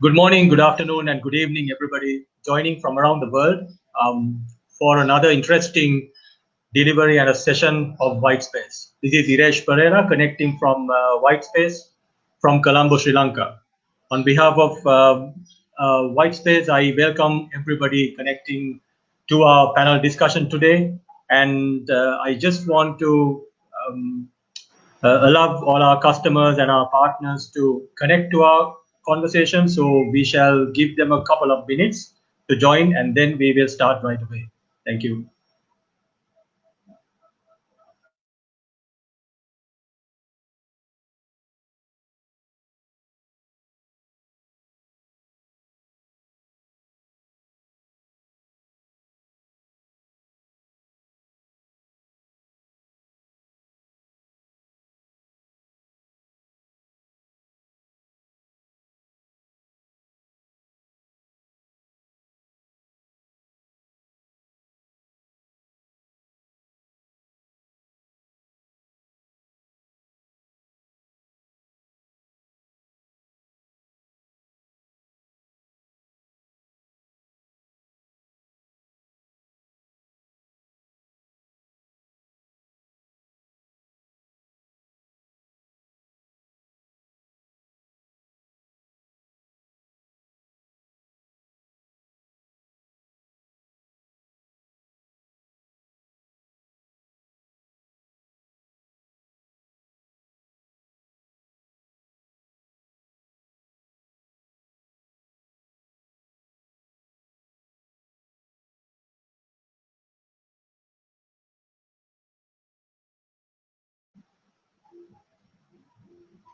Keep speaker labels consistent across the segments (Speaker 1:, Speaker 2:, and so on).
Speaker 1: Good morning, good afternoon, and good evening, everybody joining from around the world for another interesting delivery and a session of WHITESPACE. This is Iresh Pereira connecting from WHITESPACE from Colombo, Sri Lanka. On behalf of WHITESPACE, I welcome everybody connecting to our panel discussion today. And I just want to allow all our customers and our partners to connect to our conversation. So we shall give them a couple of minutes to join, and then we will start right away. Thank you.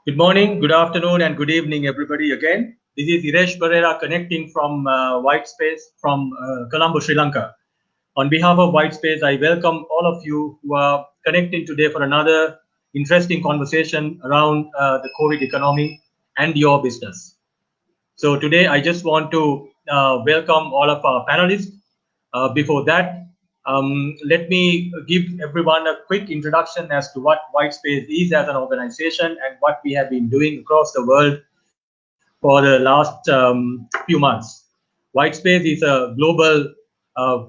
Speaker 1: Good morning, good afternoon, and good evening, everybody again. This is Iresh Pereira connecting from WHITESPACE from Colombo, Sri Lanka. On behalf of WHITESPACE, I welcome all of you who are connecting today for another interesting conversation around the COVID economy and your business. So today, I just want to welcome all of our panelists. Before that, let me give everyone a quick introduction as to what WHITESPACE is as an organization and what we have been doing across the world for the last few months. WHITESPACE is a global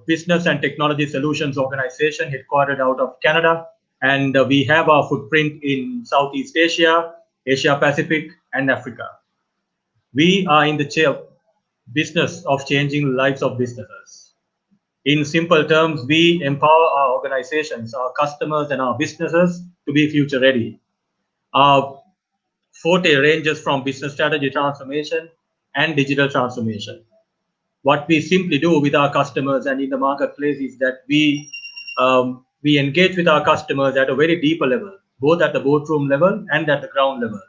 Speaker 1: business and technology solutions organization headquartered out of Canada, and we have our footprint in Southeast Asia, Asia Pacific, and Africa. We are in the business of changing lives of businesses. In simple terms, we empower our organizations, our customers, and our businesses to be future ready. Our forte ranges from business strategy transformation and digital transformation. What we simply do with our customers and in the marketplace is that we engage with our customers at a very deeper level, both at the boardroom level and at the ground level,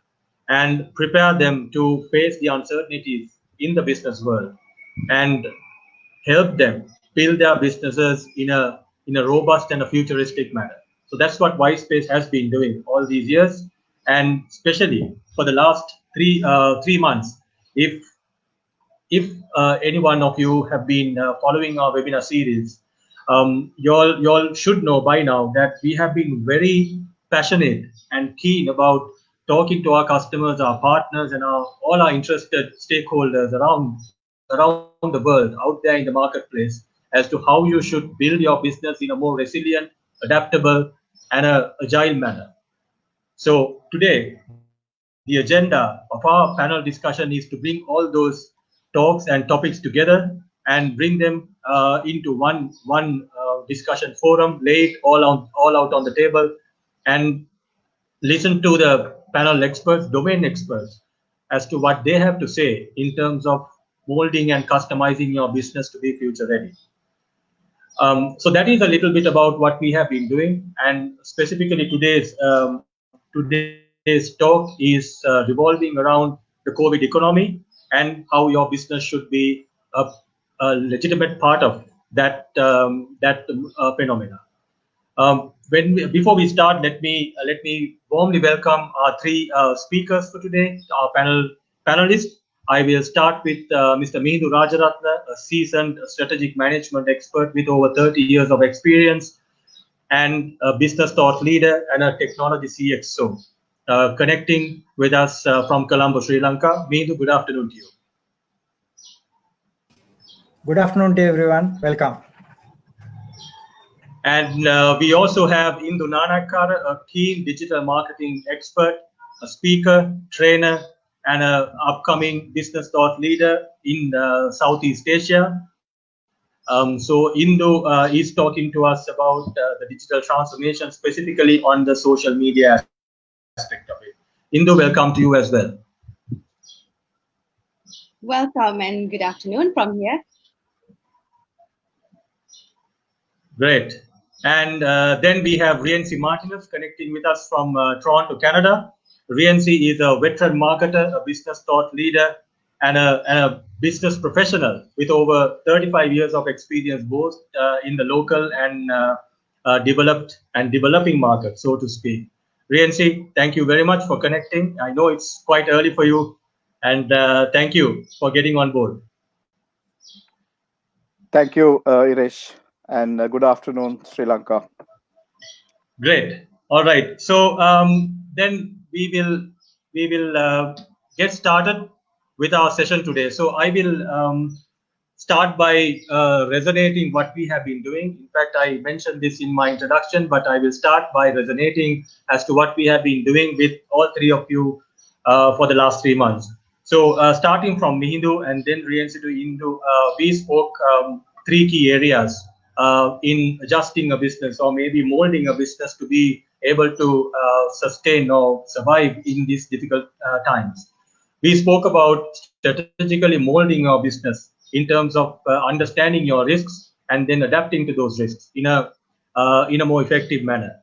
Speaker 1: and prepare them to face the uncertainties in the business world and help them build their businesses in a robust and a futuristic manner. So that's what WHITESPACE has been doing all these years, and especially for the last three months. If any one of you have been following our webinar series, you all should know by now that we have been very passionate and keen about talking to our customers, our partners, and all our interested stakeholders around the world out there in the marketplace as to how you should build your business in a more resilient, adaptable, and agile manner. So today, the agenda of our panel discussion is to bring all those talks and topics together and bring them into one discussion forum, lay it all out on the table, and listen to the panel experts, domain experts, as to what they have to say in terms of molding and customizing your business to be future ready. So that is a little bit about what we have been doing, and specifically today's talk is revolving around the COVID economy and how your business should be a legitimate part of that phenomena. Before we start, let me warmly welcome our three speakers for today, our panelists. I will start with Mr. Mihindu Rajaratne, a seasoned strategic management expert with over 30 years of experience and a business thought leader and a technology CXO, connecting with us from Colombo, Sri Lanka. Mihindu, good afternoon to you.
Speaker 2: Good afternoon to everyone. Welcome.
Speaker 1: And we also have Indu Nanayakkara, a keen digital marketing expert, a speaker, trainer, and an upcoming business thought leader in Southeast Asia. So Indu is talking to us about the digital transformation, specifically on the social media aspect of it. Indu, welcome to you as well.
Speaker 3: Welcome and good afternoon from here.
Speaker 1: Great. And then we have Rienzie Martinesz connecting with us from Toronto, Canada. Rienzie is a veteran marketer, a business thought leader, and a business professional with over 35 years of experience, both in the local and developing market, so to speak. Rienzie, thank you very much for connecting. I know it's quite early for you, and thank you for getting on board.
Speaker 4: Thank you, Irish, and good afternoon, Sri Lanka.
Speaker 1: Great. All right. So then we will get started with our session today. So I will start by resonating what we have been doing. In fact, I mentioned this in my introduction, but I will start by resonating as to what we have been doing with all three of you for the last 3 months. So starting from Mihindu and then Rienzie to Indu, we spoke 3 key areas in adjusting a business or maybe molding a business to be able to sustain or survive in these difficult times. We spoke about strategically molding your business in terms of understanding your risks and then adapting to those risks in a more effective manner.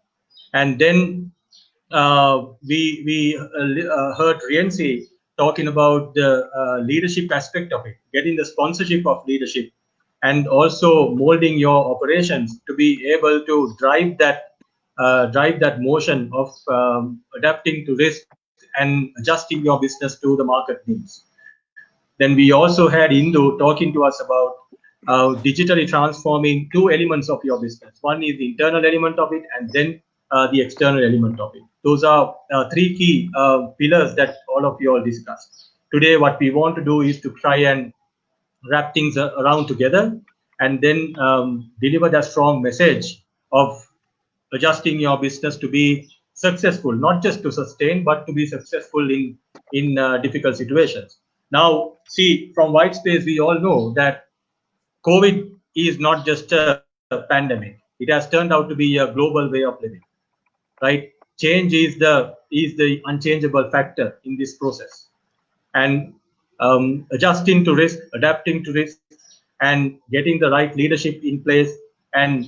Speaker 1: And then we heard Rienzie talking about the leadership aspect of it, getting the sponsorship of leadership, and also molding your operations to be able to drive that motion of adapting to risk and adjusting your business to the market needs. Then we also had Indu talking to us about digitally transforming 2 elements of your business. One is the internal element of it, and then the external element of it. Those are 3 key pillars that all of you all discussed. Today, what we want to do is to try and wrap things around together and then deliver that strong message of adjusting your business to be successful, not just to sustain, but to be successful in difficult situations. Now, see, from WHITESPACE, we all know that COVID is not just a pandemic. It has turned out to be a global way of living, right? Change is the unchangeable factor in this process. And adjusting to risk, adapting to risk, and getting the right leadership in place and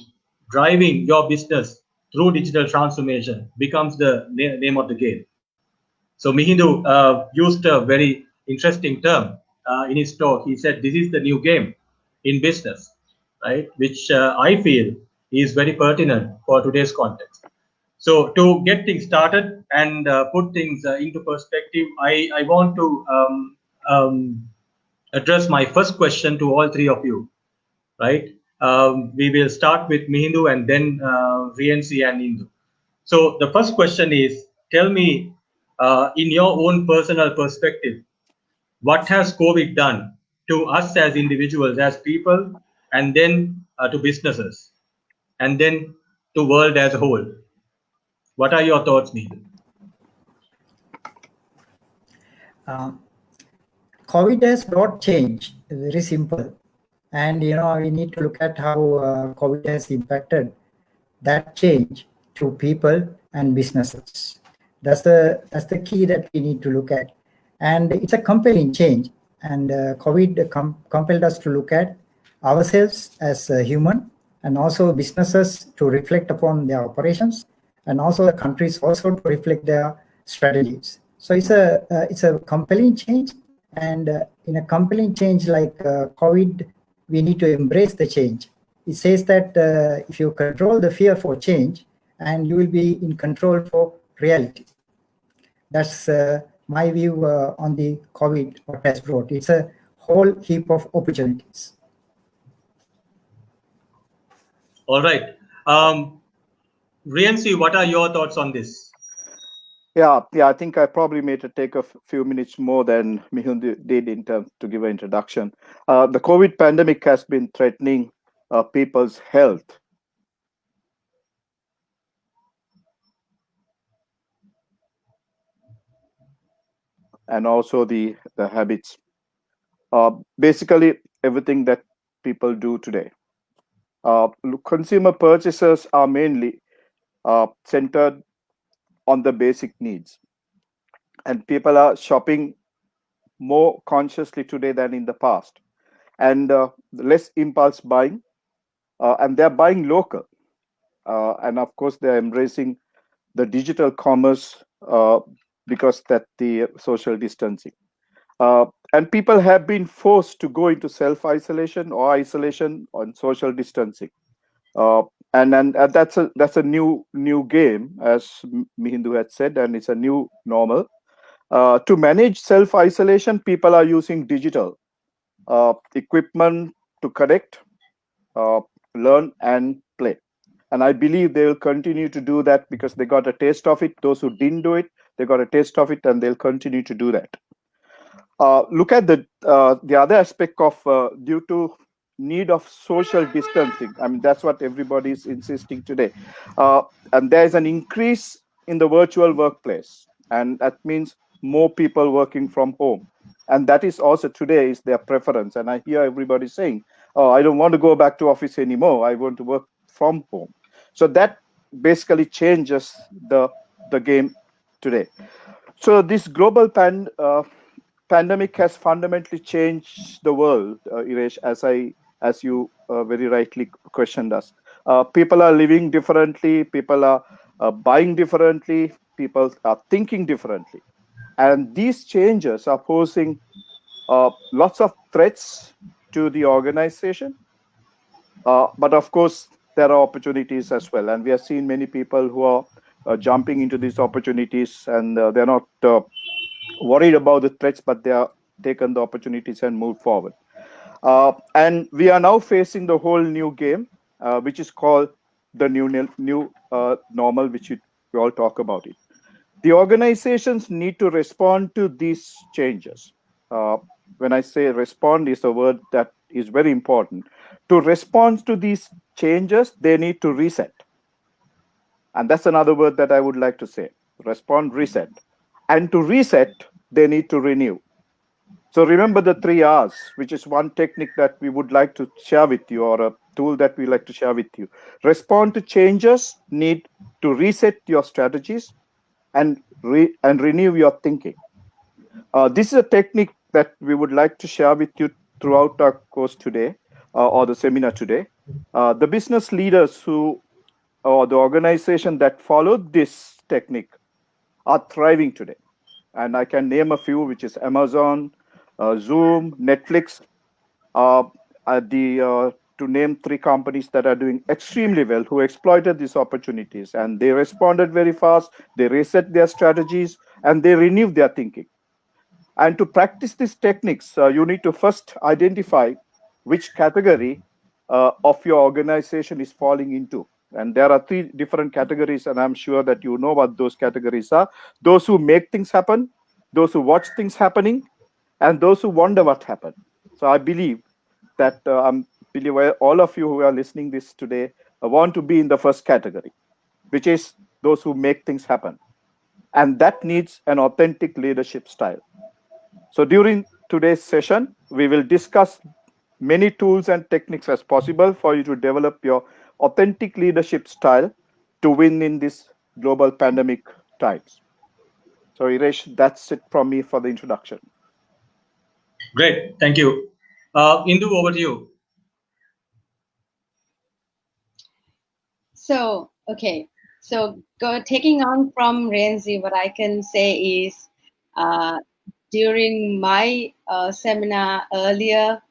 Speaker 1: driving your business through digital transformation becomes the name of the game. So Mihindu used a very interesting term in his talk. He said, this is the new game in business, right? Which I feel is very pertinent for today's context. So to get things started and put things into perspective, I want to address my first question to all 3 of you, right? We will start with Mihindu and then Rienzie and Indu. So the first question is, tell me, in your own personal perspective, what has COVID done to us as individuals, as people, and then to businesses, and then to world as a whole? What are your thoughts, Mihindu?
Speaker 2: COVID has brought change, very simple. And, we need to look at how COVID has impacted that change to people and businesses. That's the key that we need to look at. And it's a compelling change. And COVID compelled us to look at ourselves as a human and also businesses to reflect upon their operations and also the countries also to reflect their strategies. So it's a compelling change. And in a compelling change like COVID, we need to embrace the change. It says that if you control the fear for change, and you will be in control for reality. That's my view on the COVID, what has brought. It's a whole heap of opportunities.
Speaker 1: All right. Rienzie, what are your thoughts on this?
Speaker 4: Yeah, I think I probably may take a few minutes more than Mihindu did in terms to give an introduction. The COVID pandemic has been threatening people's health. And also the habits. Basically, everything that people do today. Consumer purchases are mainly centered on the basic needs. And people are shopping more consciously today than in the past. And less impulse buying. And they're buying local. And of course, they're embracing the digital commerce because that the social distancing. And people have been forced to go into self-isolation or isolation on social distancing. And that's a new game, as Mihindu had said, and it's a new normal. To manage self-isolation, people are using digital equipment to connect, learn, and play. And I believe they will continue to do that because they got a taste of it. Those who didn't do it, they got a taste of it, and they'll continue to do that. Look at the other aspect of due to need of social distancing. I mean, that's what everybody is insisting today. And there is an increase in the virtual workplace, and that means more people working from home. And that is also today is their preference. And I hear everybody saying, "Oh, I don't want to go back to office anymore. I want to work from home." So that basically changes the game today. So this global pandemic has fundamentally changed the world, Iresh, as you very rightly questioned us. People are living differently. People are buying differently. People are thinking differently, and these changes are posing lots of threats to the organization. But of course, there are opportunities as well, and we have seen many people who are jumping into these opportunities, and they're not worried about the threats, but they are taken the opportunities and moved forward. And we are now facing the whole new game, which is called the new normal, which we all talk about it. The organizations need to respond to these changes. When I say respond is a word that is very important. To respond to these changes, they need to reset. And that's another word that I would like to say. Respond, reset. And to reset, they need to renew. So remember the 3 R's, which is one technique that we would like to share with you, or a tool that we like to share with you. Respond to changes, need to reset your strategies, and renew your thinking. This is a technique that we would like to share with you throughout our course today, or the seminar today. The business leaders or the organization that followed this technique are thriving today. And I can name a few, which is Amazon, Zoom, Netflix, to name 3 companies that are doing extremely well, who exploited these opportunities, and they responded very fast. They reset their strategies, and they renewed their thinking. And to practice these techniques, you need to first identify which category of your organization is falling into. And there are 3 different categories, and I'm sure that you know what those categories are. Those who make things happen, those who watch things happening, and those who wonder what happened. So I believe that all of you who are listening this today want to be in the first category, which is those who make things happen. And that needs an authentic leadership style. So during today's session, we will discuss many tools and techniques as possible for you to develop your authentic leadership style to win in this global pandemic times. So Iresh, that's it from me for the introduction.
Speaker 1: Great, thank you. Indu, over to you.
Speaker 3: So, okay. So taking on from Rienzie, what I can say is during my seminar earlier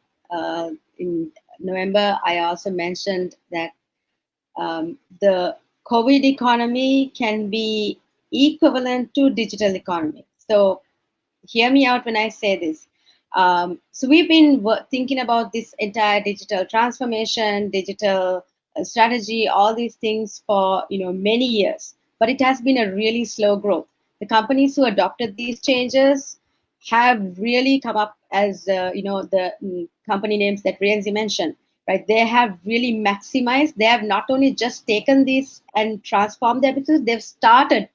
Speaker 3: in November, I also mentioned that the COVID economy can be equivalent to digital economy. So hear me out when I say this. So we've been thinking about this entire digital transformation, digital strategy, all these things for many years, but it has been a really slow growth. The companies who adopted these changes have really come up as, the company names that Rienzie mentioned, right? They have really maximized. They have not only just taken these and transformed their business, they've started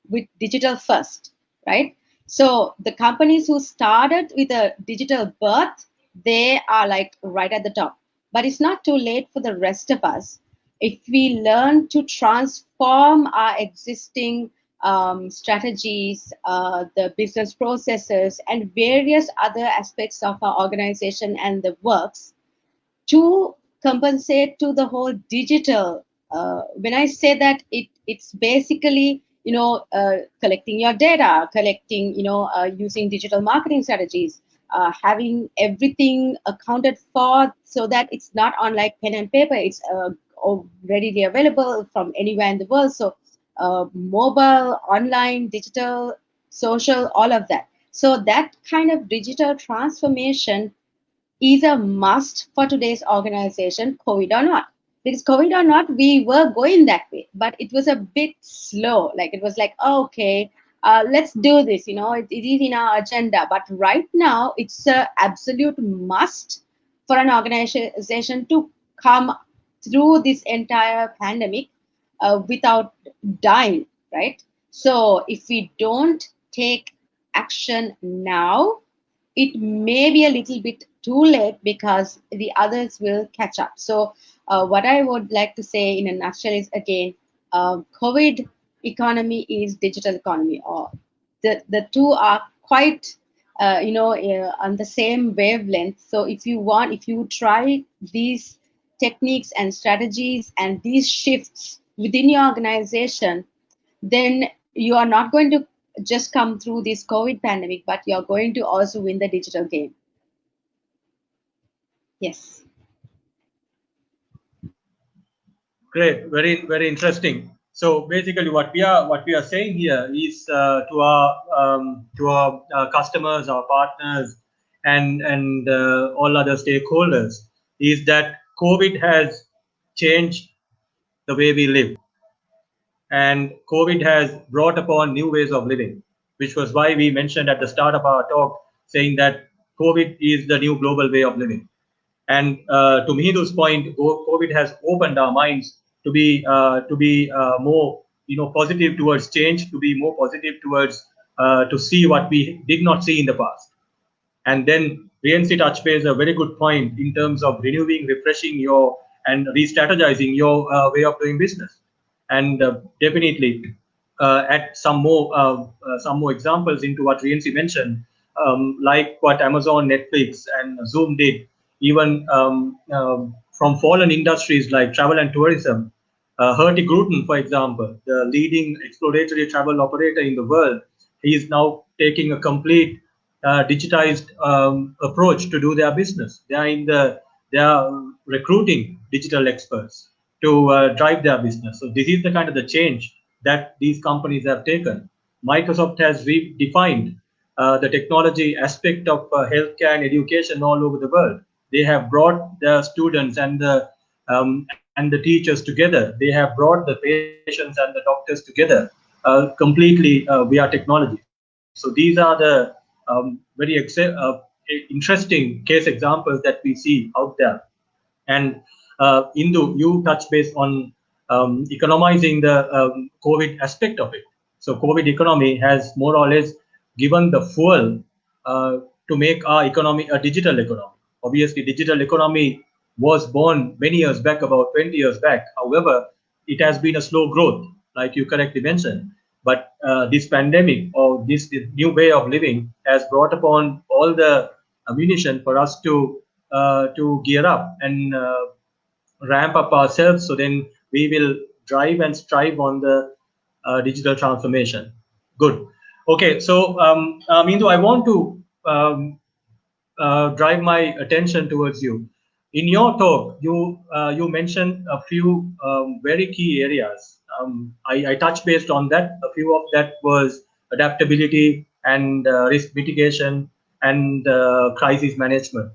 Speaker 3: with digital first, right? So the companies who started with a digital birth, they are like right at the top. But it's not too late for the rest of us if we learn to transform our existing strategies, the business processes, and various other aspects of our organization and the works to compensate to the whole digital. When I say that, it's basically collecting your data, collecting using digital marketing strategies, having everything accounted for so that it's not on like pen and paper. It's readily available from anywhere in the world. So mobile, online, digital, social, all of that. So that kind of digital transformation is a must for today's organization, COVID or not. Because COVID or not, we were going that way, but it was a bit slow. Like it was like, oh, okay, let's do this. It is in our agenda. But right now, it's an absolute must for an organization to come through this entire pandemic without dying, right? So if we don't take action now, it may be a little bit too late because the others will catch up. So what I would like to say in a nutshell is, again, COVID economy is digital economy, or the two are quite on the same wavelength. So if you try these techniques and strategies and these shifts within your organization, then you are not going to just come through this COVID pandemic, but you're going to also win the digital game. Yes.
Speaker 1: Great, very very interesting. So basically, what we are saying here is to our customers, our partners, and all other stakeholders, is that COVID has changed the way we live, and COVID has brought upon new ways of living, which was why we mentioned at the start of our talk, saying that COVID is the new global way of living. And to Mihindu's point, COVID has opened our minds to be more positive towards change, to be more positive towards to see what we did not see in the past. And then Rienzie touch base a very good point in terms of renewing, refreshing your and re-strategizing your way of doing business. And definitely add some more examples into what Rienzie mentioned, like what Amazon, Netflix, and Zoom did. Even from fallen industries like travel and tourism, Herty Gruten, for example, the leading exploratory travel operator in the world, he is now taking a complete digitized approach to do their business. They are recruiting digital experts to drive their business. So this is the kind of the change that these companies have taken. Microsoft has redefined the technology aspect of healthcare and education all over the world. They have brought the students and the teachers together. They have brought the patients and the doctors together completely via technology. So these are the very interesting case examples that we see out there. And Indu, you touch base on economizing the COVID aspect of it. So COVID economy has more or less given the fuel to make our economy a digital economy. Obviously, digital economy was born many years back, about 20 years back. However, it has been a slow growth, like you correctly mentioned. But this pandemic or this new way of living has brought upon all the ammunition for us to gear up and ramp up ourselves. So then we will drive and strive on the digital transformation. Good. Okay. So Mindu, I want to drive my attention towards you. In your talk, you mentioned a few very key areas. I touched based on that. A few of that was adaptability and risk mitigation and crisis management,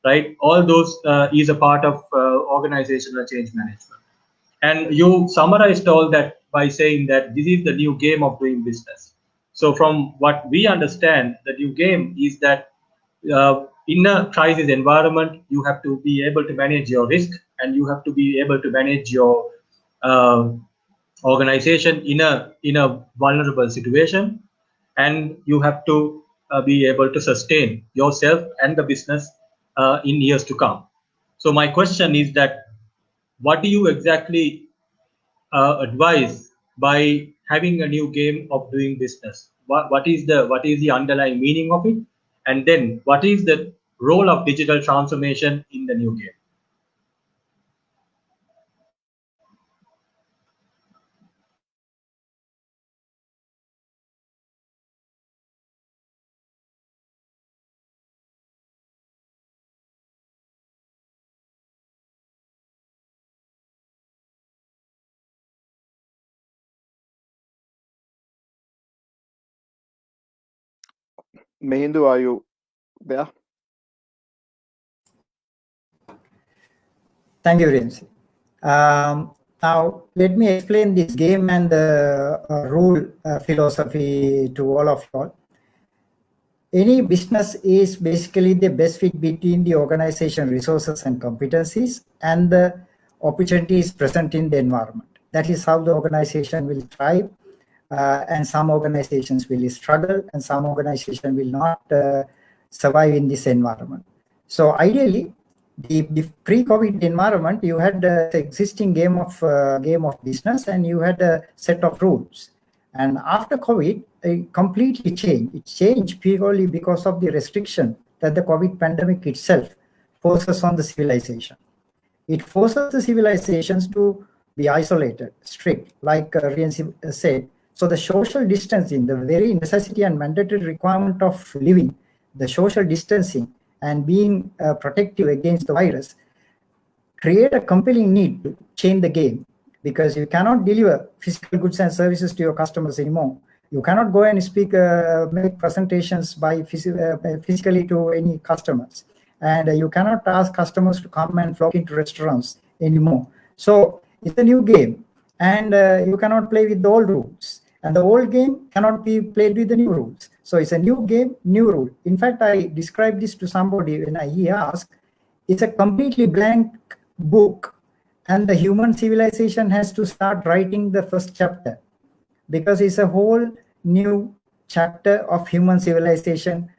Speaker 1: right? All those is a part of organizational change management. And you summarized all that by saying that this is the new game of doing business. So from what we understand, the new game is that in a crisis environment, you have to be able to manage your risk, and you have to be able to manage your uh, organization in a vulnerable situation, and you have to be able to sustain yourself and the business in years to come. So my question is that what do you exactly advise by having a new game of doing business? What is the underlying meaning of it, and then what is the role of digital transformation in the new game?
Speaker 4: Mihindu, are you there?
Speaker 2: Thank you, Rienzie. Now, let me explain this game and the rule philosophy to all of you all. Any business is basically the best fit between the organization resources and competencies and the opportunities present in the environment. That is how the organization will thrive, and some organizations will struggle, and some organizations will not survive in this environment. So ideally, the pre-COVID environment, you had the existing game of business, and you had a set of rules. And after COVID, it completely changed. It changed purely because of the restriction that the COVID pandemic itself forces on the civilization. It forces the civilizations to be isolated, strict, like Rienzie said. So the social distancing, the very necessity and mandatory requirement of living, the social distancing and being protective against the virus, create a compelling need to change the game, because you cannot deliver physical goods and services to your customers anymore. You cannot go and speak, make presentations physically to any customers, and you cannot ask customers to come and flock into restaurants anymore. So it's a new game, and you cannot play with the old rules, and the old game cannot be played with the new rules. So it's a new game, new rule. In fact, I described this to somebody when he asked, it's a completely blank book, and the human civilization has to start writing the first chapter, because it's a whole new chapter of human civilization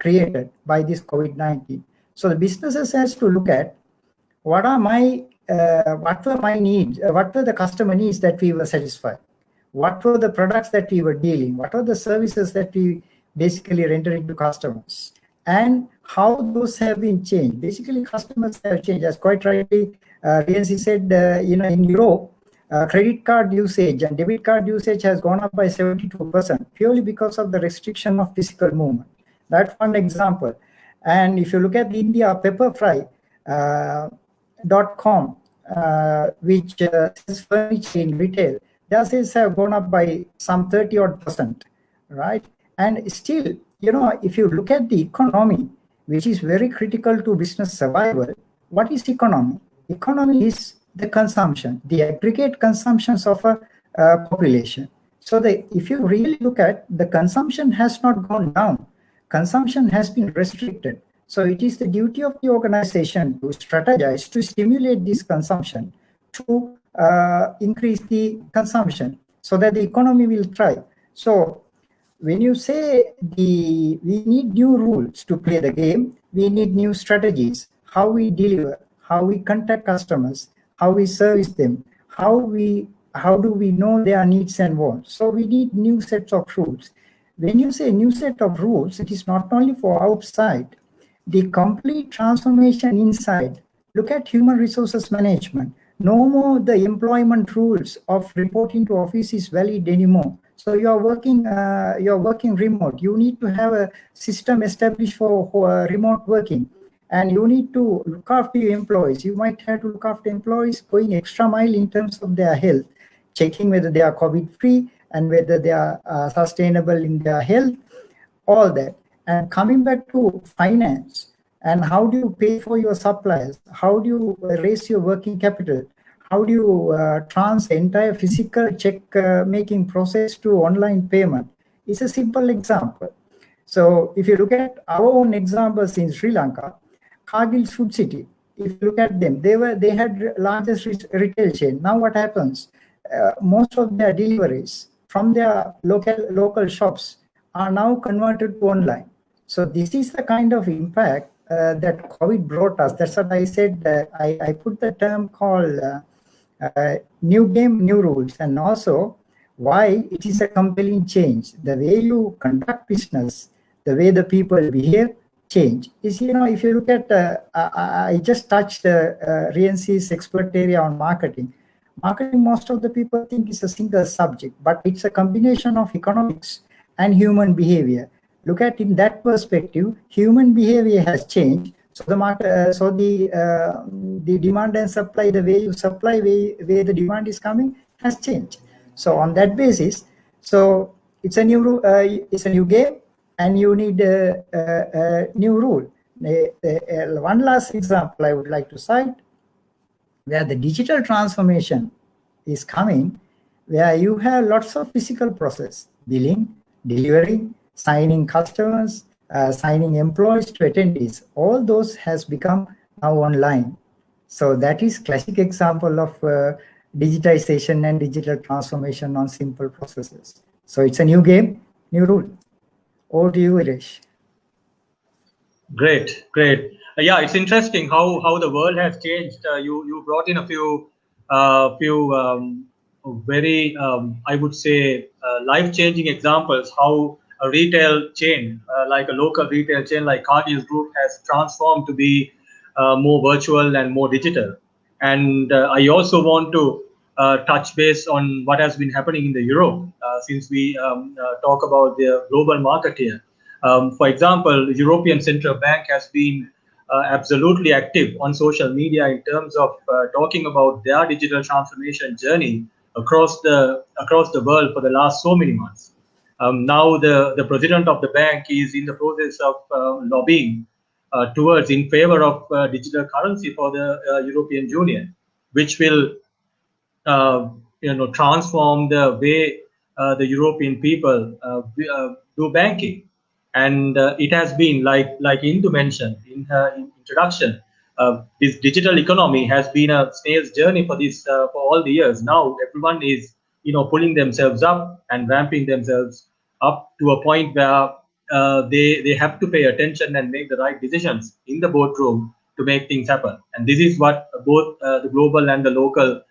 Speaker 2: created by this COVID-19. So the businesses has to look at what were my needs, what were the customer needs that we were satisfied, what were the products that we were dealing, what are the services that we basically rendering to customers, and how those have been changed. Basically, customers have changed, as quite rightly Rienzie said. In Europe, credit card usage and debit card usage has gone up by 72%, purely because of the restriction of physical movement. That's one example. And if you look at India, pepperfry.com, which sells furniture in retail, their sales have gone up by some 30-odd%, right? And still, if you look at the economy, which is very critical to business survival, what is economy? Economy is the consumption, the aggregate consumptions of a population. So if you really look at, the consumption has not gone down. Consumption has been restricted. So it is the duty of the organization to strategize to stimulate this consumption, to increase the consumption so that the economy will thrive. So when you say we need new rules to play the game, we need new strategies, how we deliver, how we contact customers, how we service them, how do we know their needs and wants. So we need new sets of rules. When you say new set of rules, it is not only for outside, the complete transformation inside. Look at human resources management. No more the employment rules of reporting to office is valid anymore. So you're working remote. You need to have a system established for remote working, and you need to look after your employees. You might have to look after employees going extra mile in terms of their health, checking whether they are COVID-free and whether they are sustainable in their health, all that. And coming back to finance, and how do you pay for your suppliers? How do you raise your working capital? How do you transfer entire physical check making process to online payment? is a simple example. So if you look at our own examples in Sri Lanka, Cargill's Food City, if you look at them, they had largest retail chain. Now what happens? Most of their deliveries from their local shops are now converted to online. So this is the kind of impact that COVID brought us. That's what I said. I put the term called new game, new rules, and also why it is a compelling change. The way you conduct business, the way the people behave, change. Is, if you look at, I just touched Riencie's expert area on marketing. Marketing, most of the people think is a single subject, but it's a combination of economics and human behavior. Look at in that perspective, human behavior has changed. So the market, the demand and supply, the way you supply, where the demand is coming, has changed. So on that basis, so it's a new game, and you need a new rule. One last example I would like to cite, where the digital transformation is coming, where you have lots of physical process, billing, delivering, signing customers, signing employees to attendees. All those has become now online. So that is classic example of digitization and digital transformation on simple processes. So it's a new game, new rule. Over to you, Irish.
Speaker 1: Great. Yeah, it's interesting how the world has changed. You brought in a few very I would say life-changing examples how a retail chain like a local retail chain like Cargill's Group has transformed to be more virtual and more digital. And I also want to touch base on what has been happening in the Europe since we talk about the global market here. For example, the European Central Bank has been absolutely active on social media in terms of talking about their digital transformation journey across the world for the last so many months. Now the president of the bank is in the process of lobbying towards in favor of digital currency for the European Union, which will transform the way the European people do banking. And it has been like Indu mentioned in her introduction. This digital economy has been a snail's journey for all the years. Now everyone is pulling themselves up and ramping themselves up to a point where they have to pay attention and make the right decisions in the boardroom to make things happen. And this is what both the global and the local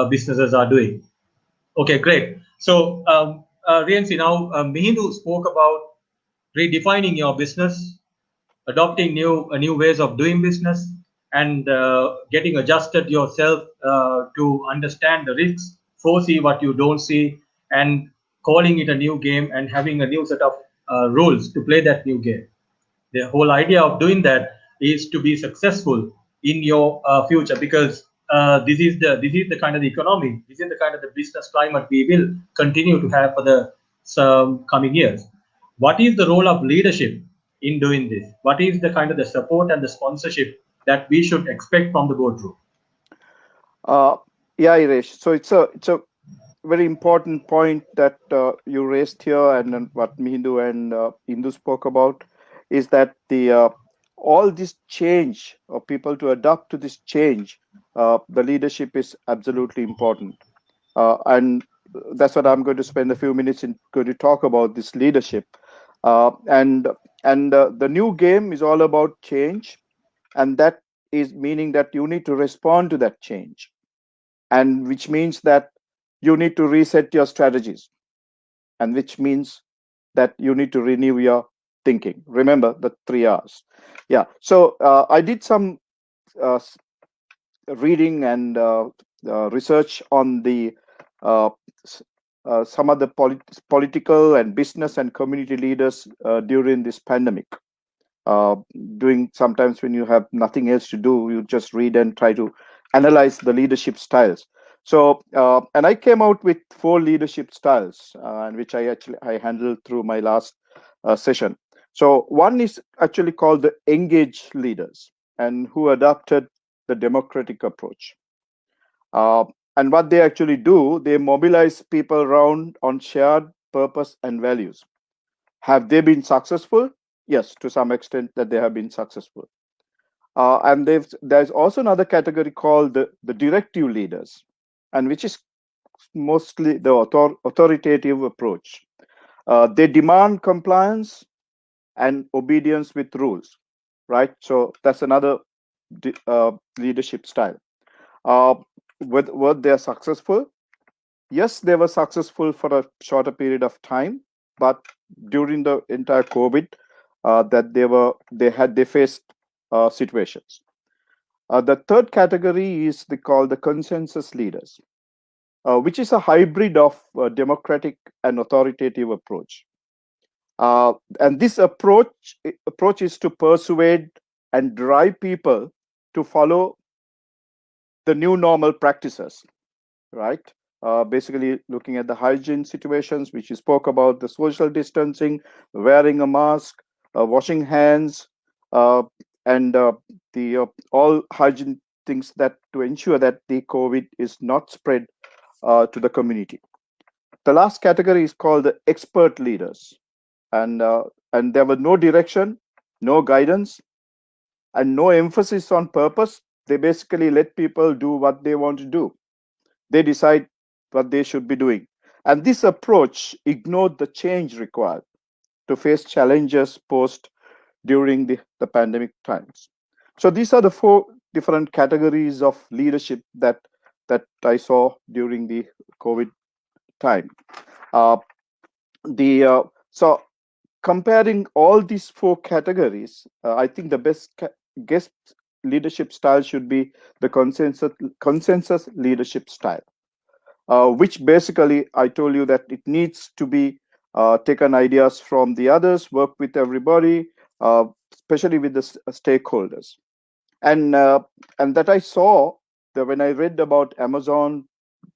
Speaker 1: businesses are doing. Okay, great. So Rienzie, now Mihindu spoke about redefining your business, adopting new ways of doing business, and getting adjusted yourself to understand the risks, foresee what you don't see, and calling it a new game and having a new set of rules to play that new game. The whole idea of doing that is to be successful in your future, because this is the kind of the economy, this is the kind of the business climate we will continue to have for the coming years. What is the role of leadership in doing this? What is the kind of the support and the sponsorship that we should expect from the boardroom?
Speaker 4: Yeah, Irish. So it's a very important point that you raised here, and then what Mihindu and Indu spoke about is that the all this change of people to adapt to this change, the leadership is absolutely important, and that's what I'm going to spend a few minutes in going to talk about this leadership, and the new game is all about change, and that is meaning that you need to respond to that change, and which means that you need to reset your strategies, and which means that you need to renew your thinking. Remember the 3 R's. Yeah. So I did some reading and research on the some of the political and business and community leaders during this pandemic. Doing sometimes when you have nothing else to do, you just read and try to analyze the leadership styles. So and I came out with 4 leadership styles, and which I handled through my last session. So one is actually called the engaged leaders, and who adopted the democratic approach. And what they actually do, they mobilize people around on shared purpose and values. Have they been successful? Yes, to some extent that they have been successful. And there's also another category called the directive leaders, and which is mostly the authoritative approach. They demand compliance and obedience with rules, right? So that's another leadership style. Were they successful? Yes, they were successful for a shorter period of time, but during the entire COVID, they faced situations. The third category is called the consensus leaders, which is a hybrid of democratic and authoritative approach. And this approach is to persuade and drive people to follow the new normal practices, right? Basically looking at the hygiene situations, which you spoke about, the social distancing, wearing a mask, washing hands, and the all hygiene things that to ensure that the COVID is not spread to the community. The last category is called the expert leaders, and there was no direction, no guidance, and no emphasis on purpose. They basically let people do what they want to do. They decide what they should be doing. And this approach ignored the change required to face challenges posed during the pandemic times. So these are the 4 different categories of leadership that I saw during the COVID time. So comparing all these 4 categories, I think the best leadership style should be the consensus leadership style. Which basically I told you that it needs to be taken ideas from the others, work with everybody, especially with the stakeholders. And that I saw that when I read about Amazon,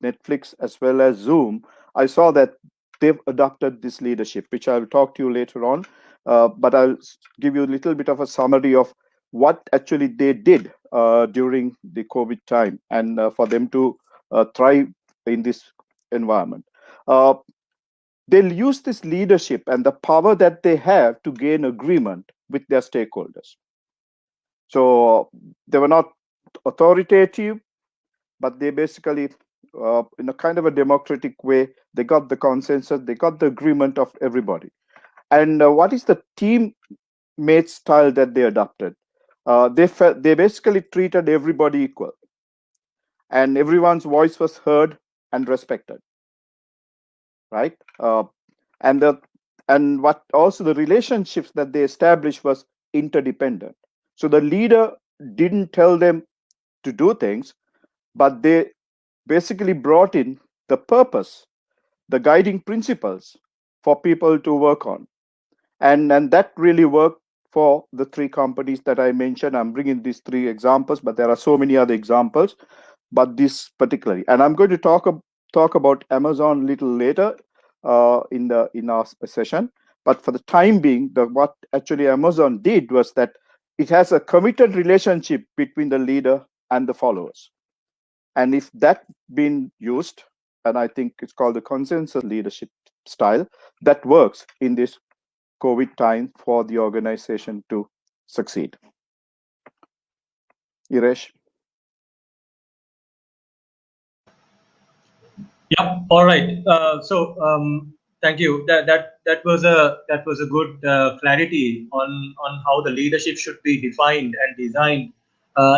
Speaker 4: Netflix, as well as Zoom, I saw that they've adopted this leadership, which I'll talk to you later on. But I'll give you a little bit of a summary of what actually they did during the COVID time, and for them to thrive in this environment. They'll use this leadership and the power that they have to gain agreement with their stakeholders. So they were not authoritative, but they basically, in a kind of a democratic way, they got the consensus, they got the agreement of everybody. And what is the teammate style that they adopted? They basically treated everybody equal, and everyone's voice was heard and respected, right? And what also the relationships that they established was interdependent. So the leader didn't tell them to do things, but they basically brought in the purpose, the guiding principles for people to work on. And that really worked for the 3 companies that I mentioned. I'm bringing these 3 examples, but there are so many other examples, but this particularly. And I'm going to talk about Amazon a little later in our session. But for the time being, what actually Amazon did was that it has a committed relationship between the leader and the followers. And if that been used, and I think it's called the consensus leadership style, that works in this COVID time for the organization to succeed. Iresh?
Speaker 1: Yeah. All right. Thank you. That was a good clarity on how the leadership should be defined and designed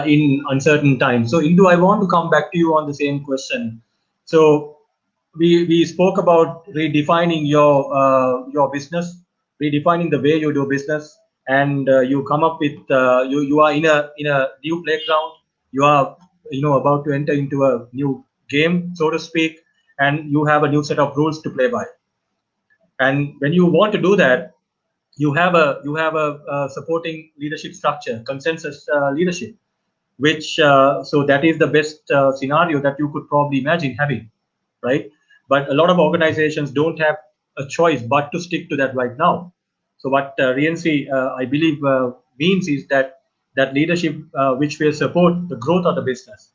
Speaker 1: in uncertain times. So Indu, I want to come back to you on the same question. So we spoke about redefining your business, redefining the way you do business, and you come up with you are in a new playground. You are about to enter into a new game, so to speak, and you have a new set of rules to play by. And when you want to do that, you have a supporting leadership structure, consensus leadership, which so that is the best scenario that you could probably imagine having, right? But a lot of organizations don't have a choice but to stick to that right now. So what Rienzie, I believe, means is that leadership which will support the growth of the business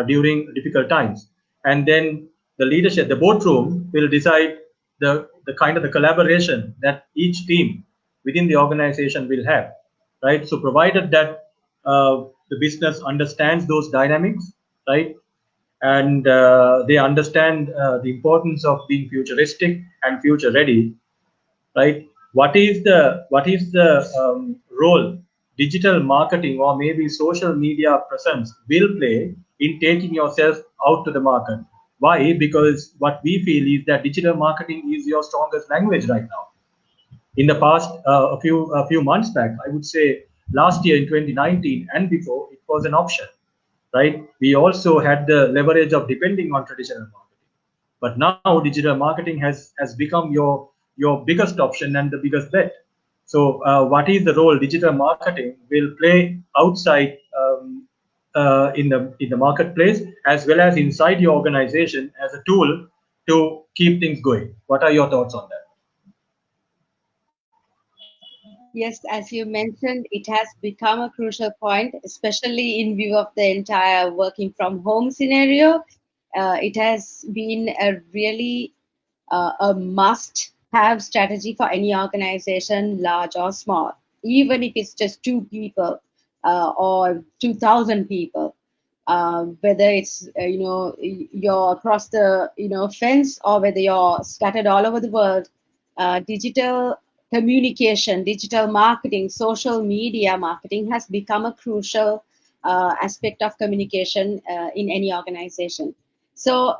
Speaker 1: during difficult times, and then the leadership, the boardroom, will decide the kind of the collaboration that each team within the organization will have, right? So provided that the business understands those dynamics, right, and they understand the importance of being futuristic and future ready, right? What is the role digital marketing or maybe social media presence will play in taking yourself out to the market? Why? Because what we feel is that digital marketing is your strongest language right now. In the past, a few months back, I would say last year in 2019 and before, it was an option, right? We also had the leverage of depending on traditional marketing, but now digital marketing has become your biggest option and the biggest bet. So, what is the role digital marketing will play outside in the marketplace as well as inside your organization as a tool to keep things going? What are your thoughts on that?
Speaker 3: Yes, as you mentioned, it has become a crucial point, especially in view of the entire working from home scenario. It has been a really a must-have strategy for any organization, large or small, even if it's just 2 people or 2,000 people. Whether it's you're across the fence or whether you're scattered all over the world, digital communication, digital marketing, social media marketing has become a crucial aspect of communication in any organization. So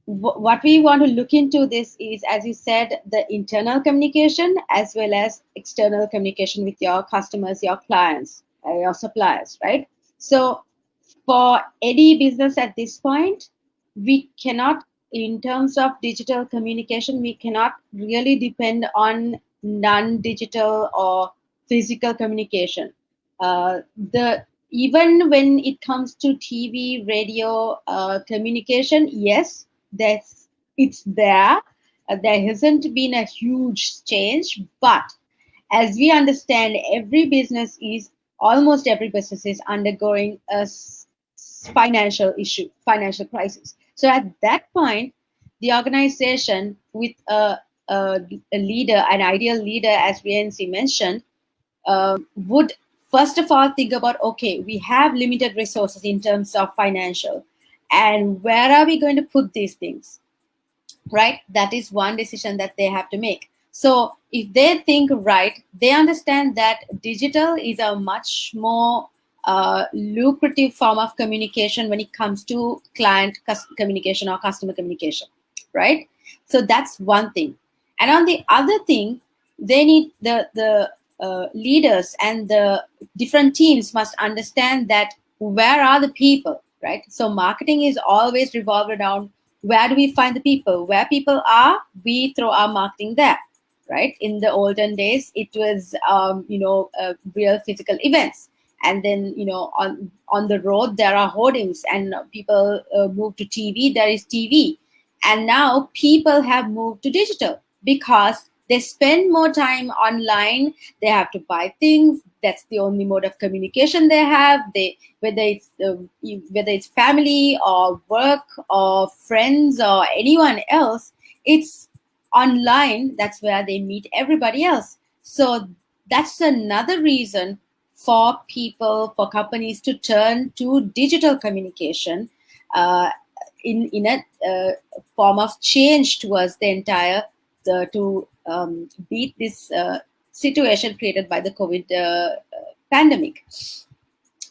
Speaker 3: what we want to look into this is, as you said, the internal communication as well as external communication with your customers, your clients, your suppliers, right? So for any business at this point, we cannot, in terms of digital communication, we cannot really depend on non-digital or physical communication. Even when it comes to TV, radio communication, yes, it's there. There hasn't been a huge change, but as we understand, almost every business is undergoing a financial issue, financial crisis. So at that point, the organization with a leader, an ideal leader, as Rienzie mentioned, would first of all think about, okay, we have limited resources in terms of financial, and where are we going to put these things, right? That is one decision that they have to make. So if they think right, they understand that digital is a much more lucrative form of communication when it comes to client communication or customer communication, right? So that's one thing. And on the other thing, they need the leaders and the different teams must understand that where are the people, right? So marketing is always revolved around where do we find the people? Where people are, we throw our marketing there, right? In the olden days, it was real physical events, and then on the road there are hoardings, and people move to TV. There is TV, and now people have moved to digital because they spend more time online. They have to buy things. That's the only mode of communication they have. Whether it's family or work or friends or anyone else, it's online. That's where they meet everybody else. So that's another reason for companies to turn to digital communication in a form of change towards the entire to beat this situation created by the COVID pandemic.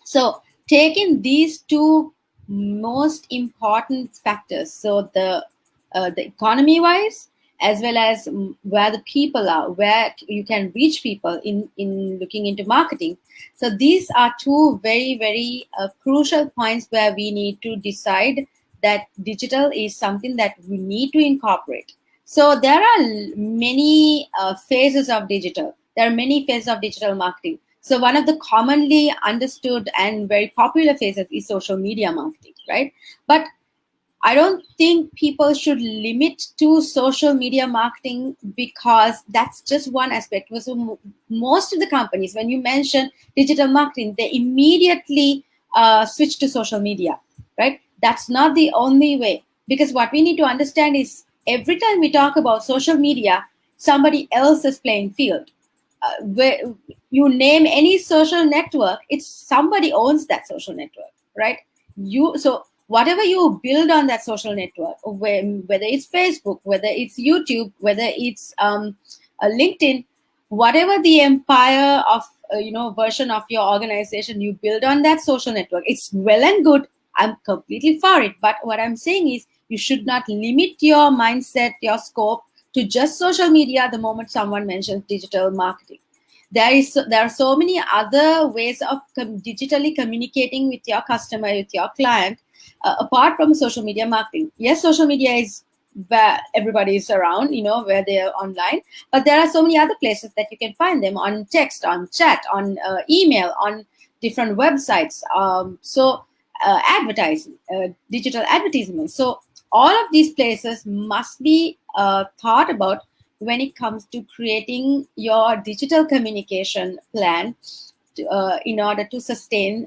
Speaker 3: So taking these two most important factors, so the economy-wise, as well as where the people are, where you can reach people in looking into marketing. So these are two very, very crucial points where we need to decide that digital is something that we need to incorporate. So there are many phases of digital. There are many phases of digital marketing. So one of the commonly understood and very popular phases is social media marketing, right? But I don't think people should limit to social media marketing because that's just one aspect. So most of the companies, when you mention digital marketing, they immediately switch to social media, right? That's not the only way, because what we need to understand is every time we talk about social media, somebody else is playing field. Where you name any social network, it's somebody owns that social network, right? So whatever you build on that social network, whether it's Facebook, whether it's YouTube, whether it's LinkedIn, whatever the empire of version of your organization you build on that social network, it's well and good. I'm completely for it, but what I'm saying is you should not limit your mindset, your scope to just social media the moment someone mentions digital marketing. There are so many other ways of digitally communicating with your customer, with your client, apart from social media marketing. Yes, social media is where everybody is around, where they're online, but there are so many other places that you can find them: on text, on chat, on email, on different websites. Advertising, digital advertisements. So all of these places must be thought about when it comes to creating your digital communication plan in order to sustain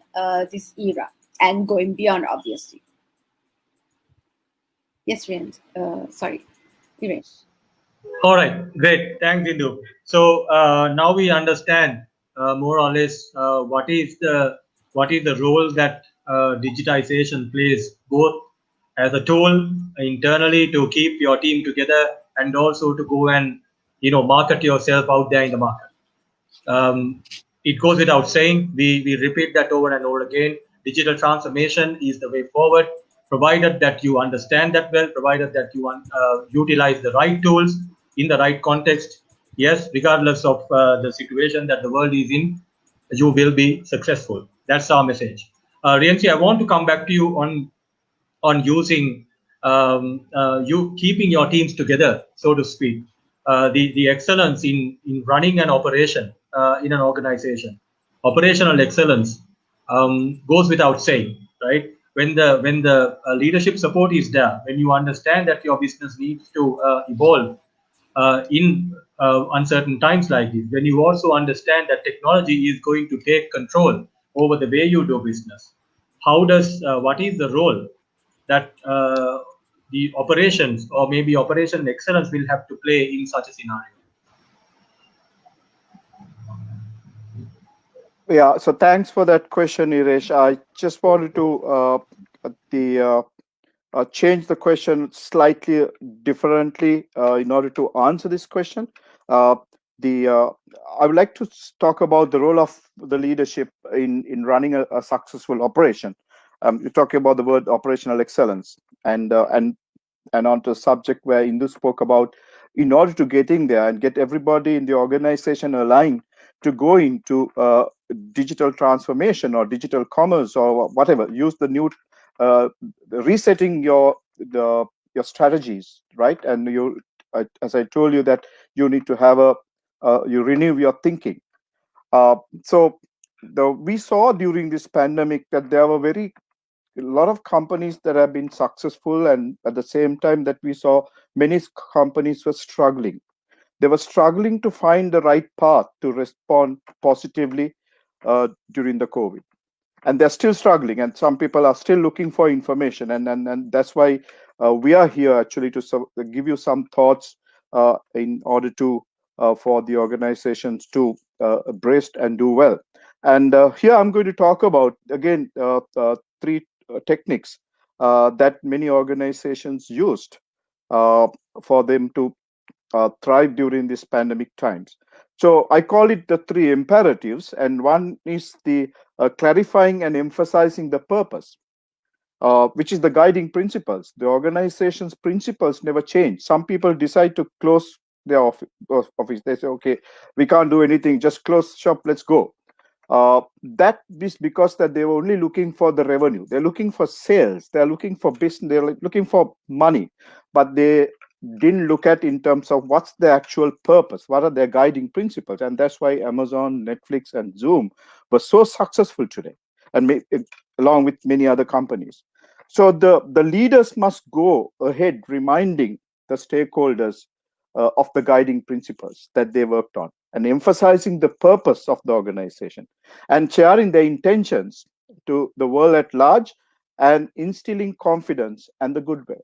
Speaker 3: this era and going beyond, obviously. Yes, Rienzie. Sorry, Iresh.
Speaker 1: All right, great. Thanks, Indu. So now we understand more or less what is the role that digitization plays, both as a tool internally to keep your team together, and also to go and market yourself out there in the market. It goes without saying, we repeat that over and over again. Digital transformation is the way forward, provided that you understand that well, provided that you utilize the right tools in the right context. Yes, regardless of the situation that the world is in, you will be successful. That's our message. Rienzie, I want to come back to you on using you keeping your teams together, so to speak. The excellence in running an operation in an organization, operational excellence goes without saying, right? When the leadership support is there, when you understand that your business needs to evolve in uncertain times like this, when you also understand that technology is going to take control over the way you do business, what is the role that the operations or maybe operation excellence will have to play in such a scenario?
Speaker 4: Yeah, so thanks for that question, Iresh. I just wanted to change the question slightly differently in order to answer this question. I would like to talk about the role of the leadership in running a successful operation. You're talking about the word operational excellence, and onto a subject where Indu spoke about, in order to get in there and get everybody in the organization aligned to go into digital transformation or digital commerce or whatever, use the new resetting your strategies, right? And as I told you, that you need to have you renew your thinking. So we saw during this pandemic that there were a lot of companies that have been successful, and at the same time that we saw many companies were struggling. They were struggling to find the right path to respond positively during the COVID, and they're still struggling, and some people are still looking for information, and that's why we are here actually to give you some thoughts in order to for the organizations to breast and do well. And here I'm going to talk about again three techniques that many organizations used for them to thrive during these pandemic times. So I call it the three imperatives, and one is the clarifying and emphasizing the purpose, which is the guiding principles. The organization's principles never change. Some people decide to close their office. They say, okay, we can't do anything, just close shop, let's go. That is because that they were only looking for the revenue. They're looking for sales. They're looking for business. They're looking for money, but they didn't look at in terms of what's the actual purpose, what are their guiding principles. And that's why Amazon, Netflix, and Zoom were so successful today, and along with many other companies. So the leaders must go ahead reminding the stakeholders of the guiding principles that they worked on, and emphasizing the purpose of the organization, and sharing their intentions to the world at large, and instilling confidence and the goodwill.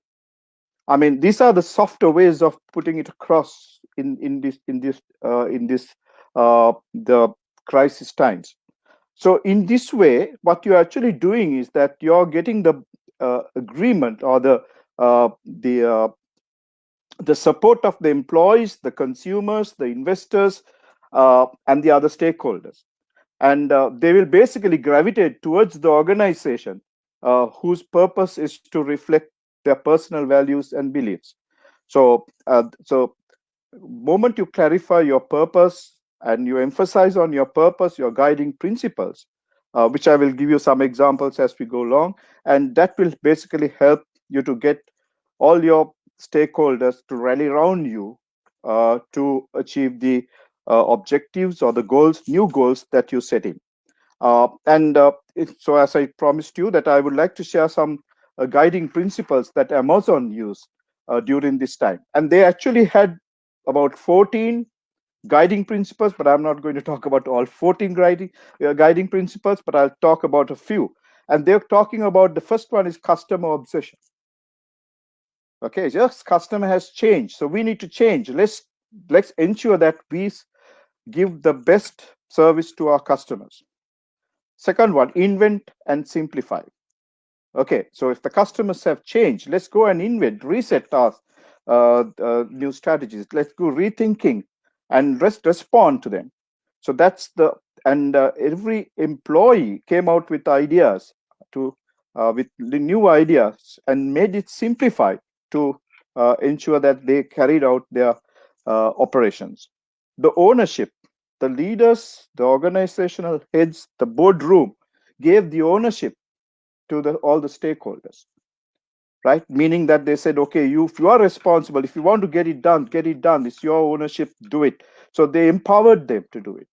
Speaker 4: I mean, these are the softer ways of putting it across in the crisis times. So in this way, what you're actually doing is that you're getting the agreement or the support of the employees, the consumers, the investors, and the other stakeholders. And they will basically gravitate towards the organization whose purpose is to reflect their personal values and beliefs. So, moment you clarify your purpose and you emphasize on your purpose, your guiding principles, which I will give you some examples as we go along, and that will basically help you to get all your stakeholders to rally around you to achieve the objectives or the goals, new goals that you set in. So as I promised you that I would like to share some guiding principles that Amazon used during this time. And they actually had about 14 guiding principles, but I'm not going to talk about all 14 guiding principles, but I'll talk about a few. And they're talking about, the first one is customer obsession. Okay, just customer has changed, so we need to change. Let's ensure that we give the best service to our customers. Second one, invent and simplify. Okay, so if the customers have changed, let's go and invent, reset our new strategies. Let's go rethinking and respond to them. So that's every employee came out with ideas with the new ideas and made it simplified to ensure that they carried out their operations. The ownership, the leaders, the organizational heads, the boardroom gave the ownership to all the stakeholders, right? Meaning that they said, okay, if you are responsible, if you want to get it done, it's your ownership, do it. So they empowered them to do it.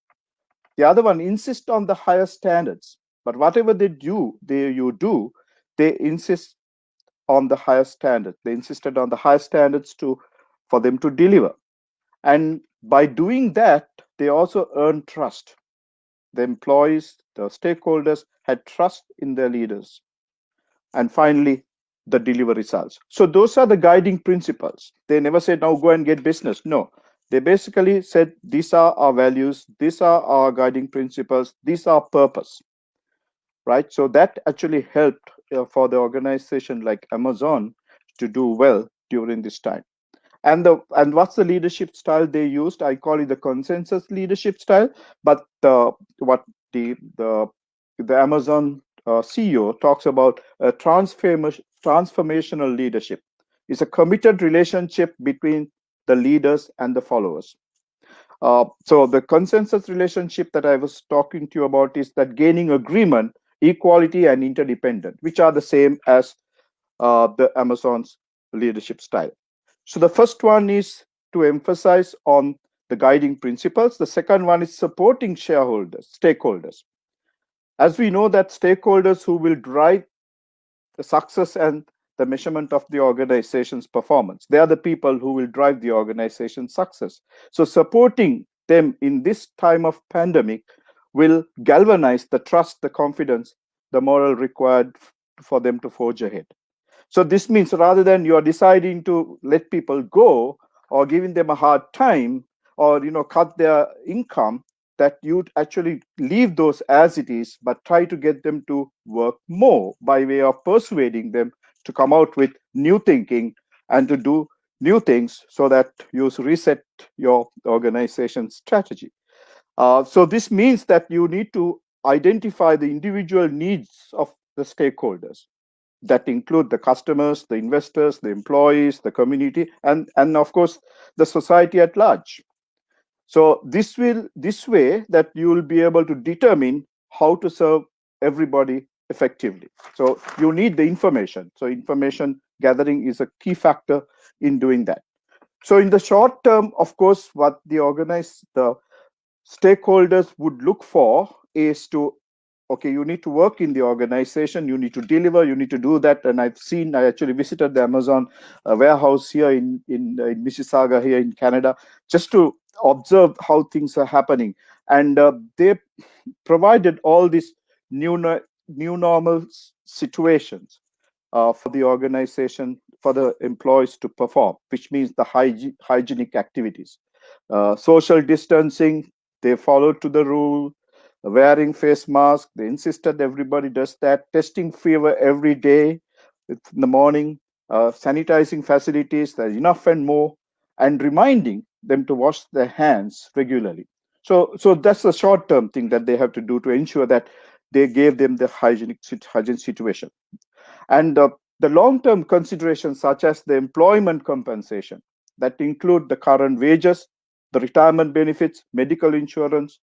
Speaker 4: The other one, insist on the higher standards. But whatever they insist on the higher standards. They insisted on the higher standards for them to deliver. And by doing that, they also earned trust. The employees, the stakeholders had trust in their leaders. And finally, the deliver results. So those are the guiding principles. They never said, now go and get business. No, they basically said, these are our values, these are our guiding principles, these are purpose, right? So that actually helped for the organization like Amazon to do well during this time. And what's the leadership style they used? I call it the consensus leadership style. But what the Amazon CEO talks about transformational leadership. It's a committed relationship between the leaders and the followers. So the consensus relationship that I was talking to you about is that gaining agreement, equality, and interdependent, which are the same as the Amazon's leadership style. So the first one is to emphasize on the guiding principles. The second one is supporting stakeholders. As we know that stakeholders who will drive the success and the measurement of the organization's performance, they are the people who will drive the organization's success. So supporting them in this time of pandemic will galvanize the trust, the confidence, the morale required for them to forge ahead. So this means rather than you are deciding to let people go or giving them a hard time or cut their income, that you'd actually leave those as it is, but try to get them to work more by way of persuading them to come out with new thinking and to do new things so that you reset your organization's strategy. So this means that you need to identify the individual needs of the stakeholders. That include the customers, the investors, the employees, the community, and of course, the society at large. So this way that you will be able to determine how to serve everybody effectively. So you need the information. So information gathering is a key factor in doing that. So in the short term, of course, what the stakeholders would look for is to, okay, you need to work in the organization, you need to deliver, you need to do that. And I actually visited the Amazon warehouse here in Mississauga here in Canada, just to observe how things are happening. And they provided all these new normal situations for the organization, for the employees to perform, which means the hygienic activities. Social distancing, they followed to the rule, wearing face masks, they insisted everybody does that, testing fever every day in the morning, sanitizing facilities, there's enough and more, and reminding them to wash their hands regularly. So that's the short-term thing that they have to do to ensure that they gave them the hygiene situation. And the long-term considerations such as the employment compensation that include the current wages, the retirement benefits, medical insurance,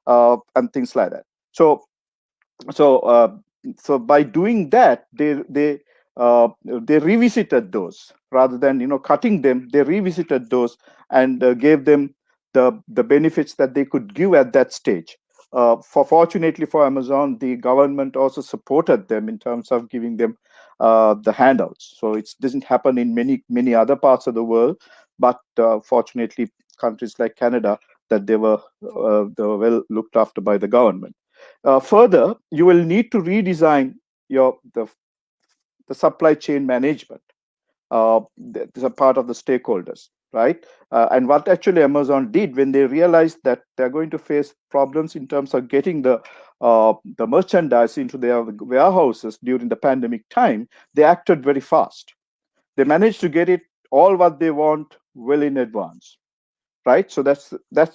Speaker 4: and things like that. So by doing that, they revisited those rather than cutting them. They revisited those and gave them the benefits that they could give at that stage. Fortunately for Amazon, the government also supported them in terms of giving them the handouts. So it doesn't happen in many other parts of the world, but fortunately, countries like Canada, that they were well looked after by the government. Further, you will need to redesign the supply chain management. This is a part of the stakeholders, right? And what actually Amazon did when they realized that they're going to face problems in terms of getting the merchandise into their warehouses during the pandemic time, they acted very fast. They managed to get it all what they want well in advance, right? So that's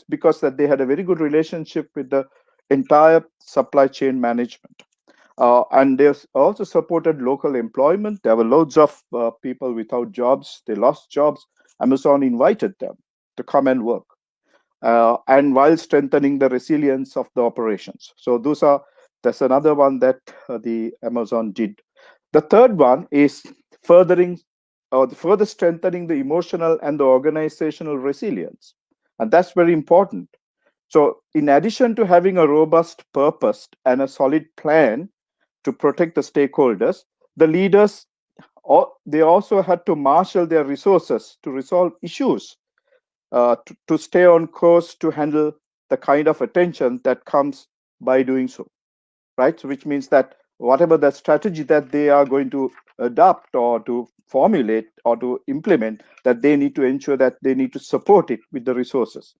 Speaker 4: because that they had a very good relationship with the entire supply chain management. And they also supported local employment. There were loads of people without jobs. They lost jobs. Amazon invited them to come and work, and while strengthening the resilience of the operations. So that's another one that the Amazon did. The third one is further strengthening the emotional and the organizational resilience, and that's very important. So in addition to having a robust purpose and a solid plan to protect the stakeholders, the leaders, they also had to marshal their resources to resolve issues, to stay on course, to handle the kind of attention that comes by doing so, right? So which means that whatever the strategy that they are going to adopt or to formulate or to implement, that they need to ensure that they need to support it with the resources.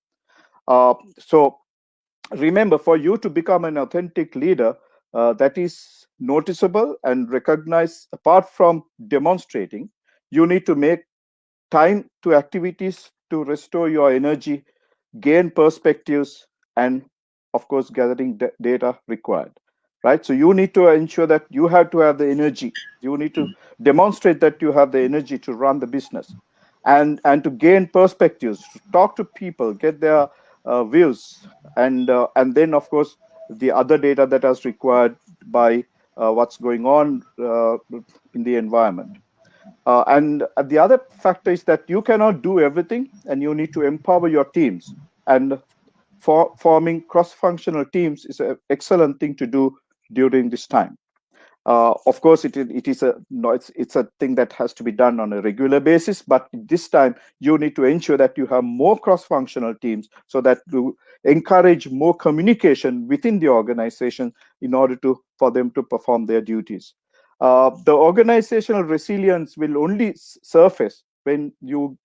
Speaker 4: So remember, for you to become an authentic leader that is noticeable and recognized, apart from demonstrating, you need to make time to activities to restore your energy, gain perspectives, and of course, gathering data required, right? So you need to ensure that you have to have the energy. You need to demonstrate that you have the energy to run the business, and to gain perspectives, to talk to people, get their views, and then of course the other data that is required by what's going on in the environment. And the other factor is that you cannot do everything, and you need to empower your teams. And forming cross-functional teams is an excellent thing to do during this time. Of course, it's a thing that has to be done on a regular basis, but this time you need to ensure that you have more cross-functional teams so that you encourage more communication within the organization in order for them to perform their duties. The organizational resilience will only surface when you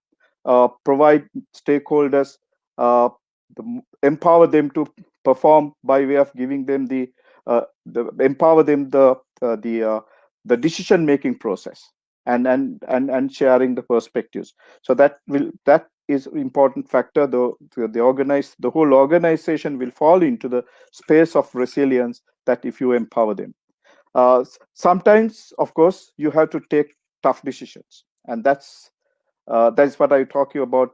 Speaker 4: provide stakeholders, empower them to perform by way of giving them empower them the decision making process and sharing the perspectives. So that is an important factor. The whole organization will fall into the space of resilience that if you empower them. Sometimes, of course, you have to take tough decisions, and that's what I talk you about.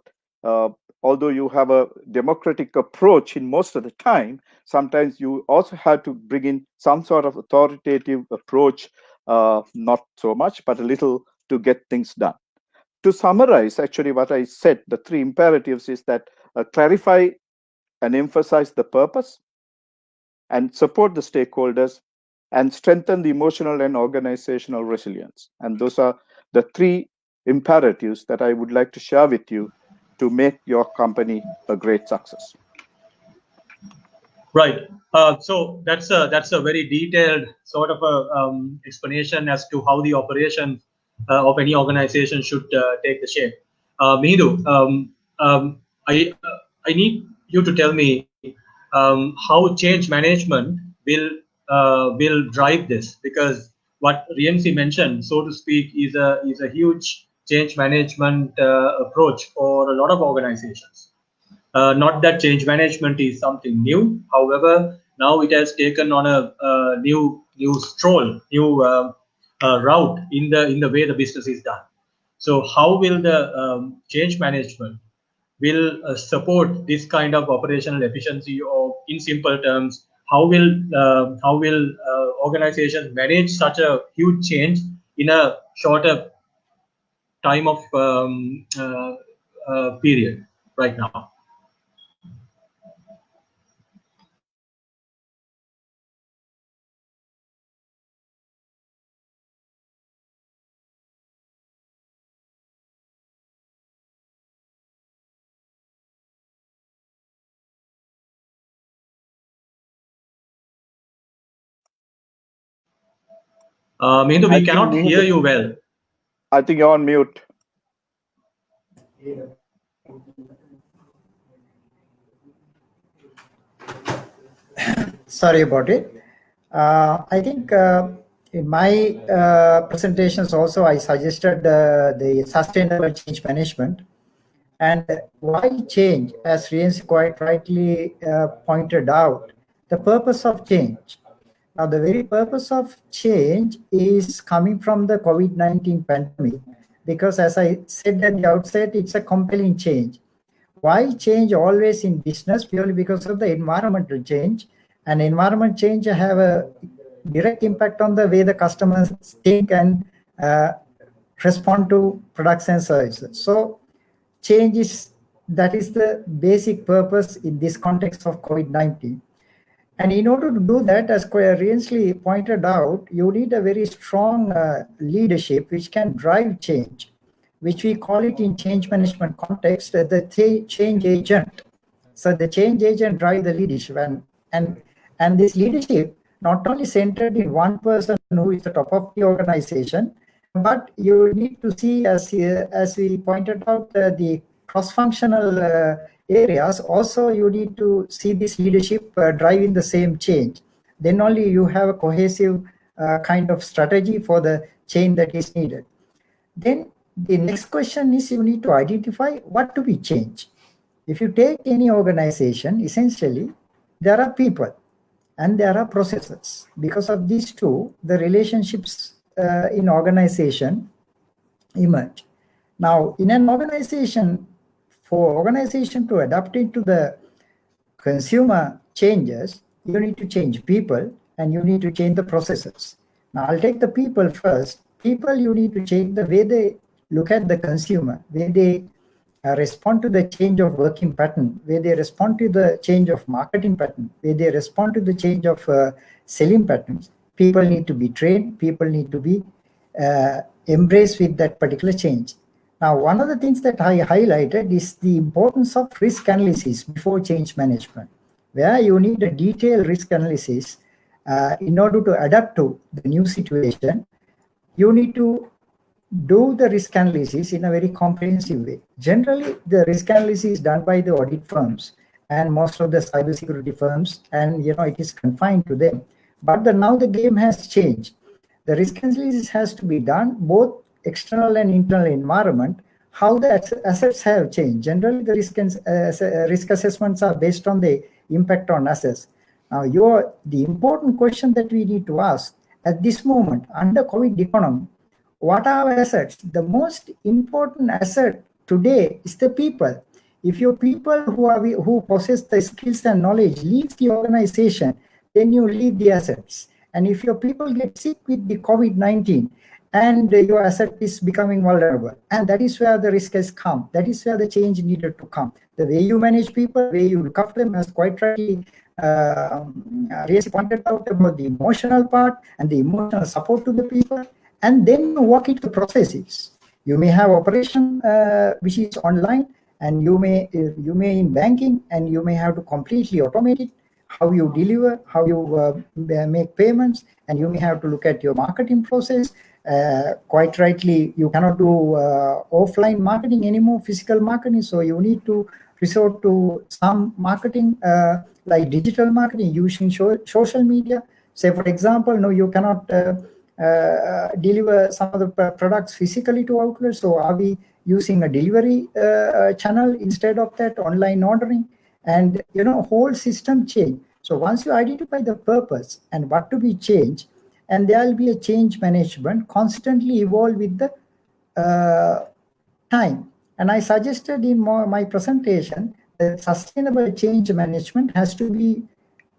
Speaker 4: Although you have a democratic approach in most of the time, sometimes you also have to bring in some sort of authoritative approach, not so much, but a little, to get things done. To summarize, actually, what I said, the three imperatives is that clarify and emphasize the purpose, and support the stakeholders, and strengthen the emotional and organizational resilience. And those are the three imperatives that I would like to share with you to make your company a great success.
Speaker 1: Right. So that's a very detailed sort of a explanation as to how the operation of any organization should take the shape. Mihindu, I need you to tell me how change management will drive this, because what Rienzie mentioned, so to speak, is a huge change management approach for a lot of organizations. Not that change management is something new. However, now it has taken on a new stroll, new route in the way the business is done. So, how will the change management will support this kind of operational efficiency? Or, in simple terms, how will organizations manage such a huge change in a shorter time of period right now? Mihindu,
Speaker 4: I
Speaker 1: we
Speaker 4: think
Speaker 1: cannot hear you well.
Speaker 4: I think you're on mute.
Speaker 2: Sorry about it. I think in my presentations also I suggested the sustainable change management. And why change? As Rienzie quite rightly pointed out, the purpose of change. Now, the very purpose of change is coming from the COVID-19 pandemic, because as I said at the outset, it's a compelling change. Why change always in business? Purely because of the environmental change. And environment change have a direct impact on the way the customers think and respond to products and services. So change that is the basic purpose in this context of COVID-19. And in order to do that, as Rienzie pointed out, you need a very strong leadership which can drive change, which we call it in change management context the change agent. So the change agent drive the leadership, and this leadership not only centered in one person who is the top of the organization, but you need to see, as we pointed out, the cross-functional areas. Also, you need to see this leadership driving the same change. Then only you have a cohesive kind of strategy for the change that is needed. Then the next question is, you need to identify what to be changed. If you take any organization, essentially, there are people and there are processes. Because of these two, the relationships in organization emerge. Now, in an organization, for organization to adapt into the consumer changes, you need to change people and you need to change the processes. Now, I'll take the people first. People, you need to change the way they look at the consumer, where they respond to the change of working pattern, where they respond to the change of marketing pattern, where they respond to the change of selling patterns. People need to be trained, people need to be embraced with that particular change. Now, one of the things that I highlighted is the importance of risk analysis before change management, where you need a detailed risk analysis in order to adapt to the new situation. You need to do the risk analysis in a very comprehensive way. Generally, the risk analysis is done by the audit firms and most of the cybersecurity firms, and it is confined to them. But now the game has changed. The risk analysis has to be done both external and internal environment, how the assets have changed. Generally, the risk assessments are based on the impact on assets. Now, the important question that we need to ask at this moment under COVID economy, what are our assets? The most important asset today is the people. If your people who possess the skills and knowledge leave the organization, then you leave the assets. And if your people get sick with the COVID-19, and your asset is becoming vulnerable, and that is where the risk has come. That is where the change needed to come. The way you manage people, the way you look after them, as quite rightly Rienzie pointed out about the emotional part and the emotional support to the people, and then walk into processes. You may have operation which is online, and you may in banking, and you may have to completely automate it. how you deliver, how you make payments, and you may have to look at your marketing process. Quite rightly, you cannot do offline marketing anymore, physical marketing, so you need to resort to some marketing like digital marketing using social media. Say, for example, no, you cannot deliver some of the products physically to outlets, so are we using a delivery channel instead of that, online ordering? And whole system change. So once you identify the purpose and what to be changed, and there will be a change management constantly evolve with the time. And I suggested in my presentation that sustainable change management has to be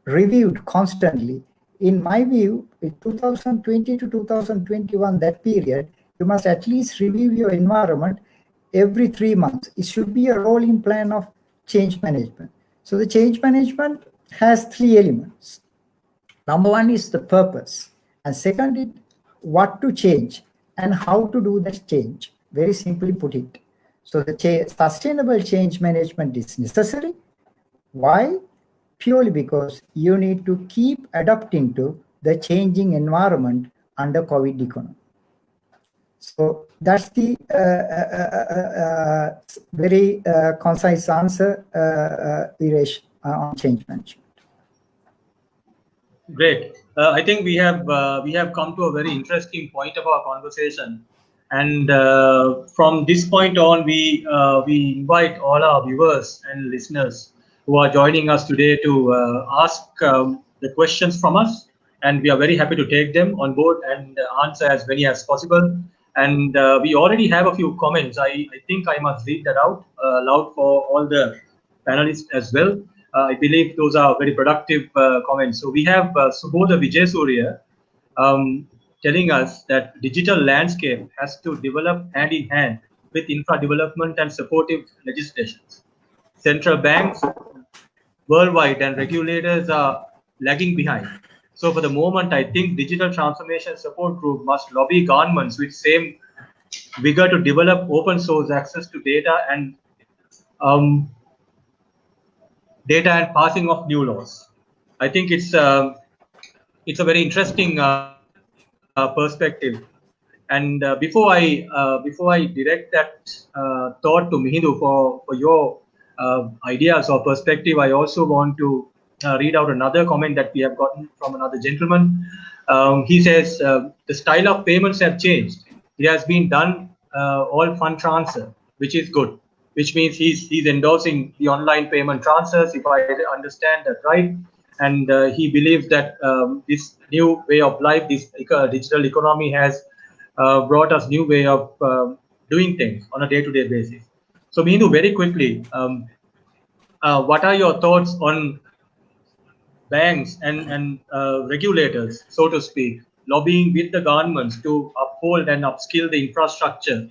Speaker 2: reviewed constantly. In my view, in 2020 to 2021, that period, you must at least review your environment every 3 months. It should be a rolling plan of change management. So the change management has 3 elements. Number 1 is the purpose, and second is what to change and how to do that change. Very simply put it. So the sustainable change management is necessary. Why? Purely because you need to keep adapting to the changing environment under COVID economy. So that's the very concise answer, Viresh, on change management.
Speaker 1: Great. I think we have come to a very interesting point of our conversation, and from this point on, we invite all our viewers and listeners who are joining us today to ask the questions from us, and we are very happy to take them on board and answer as many as possible. And we already have a few comments. I think I must read that out loud for all the panelists as well. I believe those are very productive comments. So we have Subodha Vijaysurya telling us that digital landscape has to develop hand in hand with infra development and supportive legislations. Central banks worldwide and regulators are lagging behind. So for the moment, I think digital transformation support group must lobby governments with same vigor to develop open source access to data and passing of new laws. I think it's a very interesting perspective. And before I direct that thought to Mihindu for your ideas or perspective, I also want to read out another comment that we have gotten from another gentleman. He says the style of payments have changed. It has been done all fund transfer, which is good, which means he's endorsing the online payment transfers, if I understand that right. And he believes that this new way of life, this digital economy has brought us new way of doing things on a day-to-day basis. So Mihindu, very quickly, what are your thoughts on banks and regulators, so to speak, lobbying with the governments to uphold and upskill the infrastructure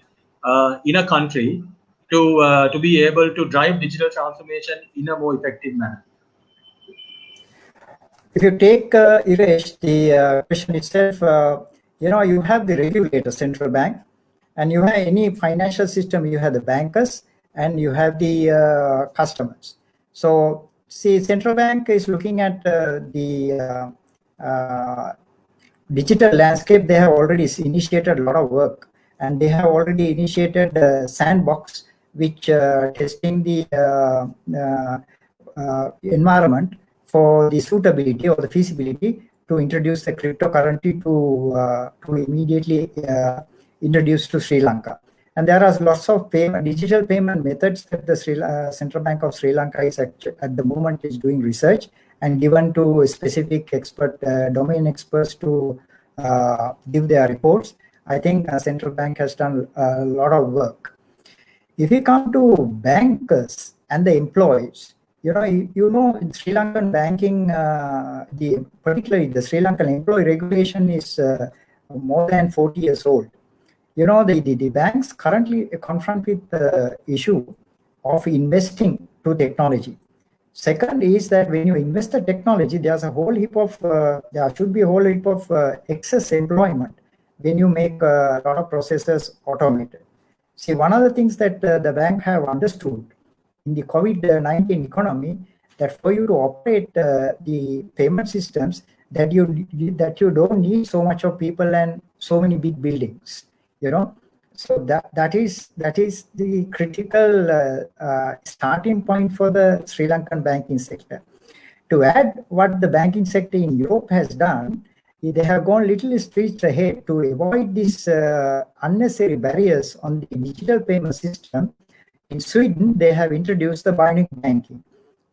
Speaker 1: in a country to be able to drive digital transformation in a more effective manner?
Speaker 2: If you take Iresh, the question itself, you have the regulator, central bank, and you have any financial system, you have the bankers and you have the customers. So see, central bank is looking at the digital landscape. They have already initiated a lot of work, and they have already initiated sandbox, which testing the environment for the suitability or the feasibility to introduce the cryptocurrency to immediately introduce to Sri Lanka. And there are lots of digital payment methods that the Central Bank of Sri Lanka is at the moment is doing research and given to specific domain experts to give their reports. I think Central Bank has done a lot of work. If we come to bankers and the employees, in Sri Lankan banking, particularly the Sri Lankan employee regulation is more than 40 years old. The banks currently confront with the issue of investing to technology. Second is that when you invest in technology, there's a whole heap of there should be a whole heap of excess employment when you make a lot of processes automated. See, one of the things that the bank have understood in the COVID-19 economy, that for you to operate the payment systems, that you don't need so much of people and so many big buildings, you know. So that is the critical starting point for the Sri Lankan banking sector. To add what the banking sector in Europe has done, they have gone little streets ahead to avoid these unnecessary barriers on the digital payment system. In Sweden, they have introduced the bionic banking.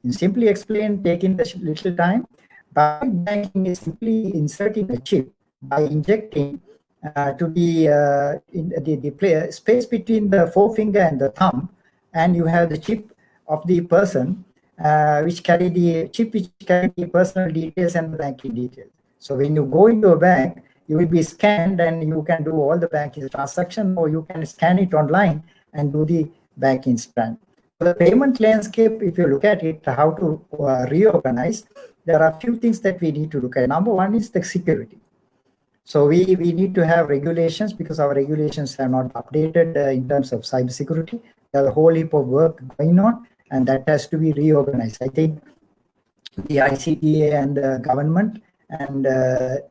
Speaker 2: In simply explained, taking the little time, bionic banking is simply inserting a chip by injecting to the space between the forefinger and the thumb, and you have the chip of the person which carry the personal details and the banking details. So when you go into a bank, you will be scanned and you can do all the banking transaction, or you can scan it online and do the banking scan. So the payment landscape, if you look at it, how to reorganize, there are a few things that we need to look at. Number one is the security. So we need to have regulations, because our regulations are not updated in terms of cybersecurity. There's a whole heap of work going on, and that has to be reorganized. I think the ICTA and the government and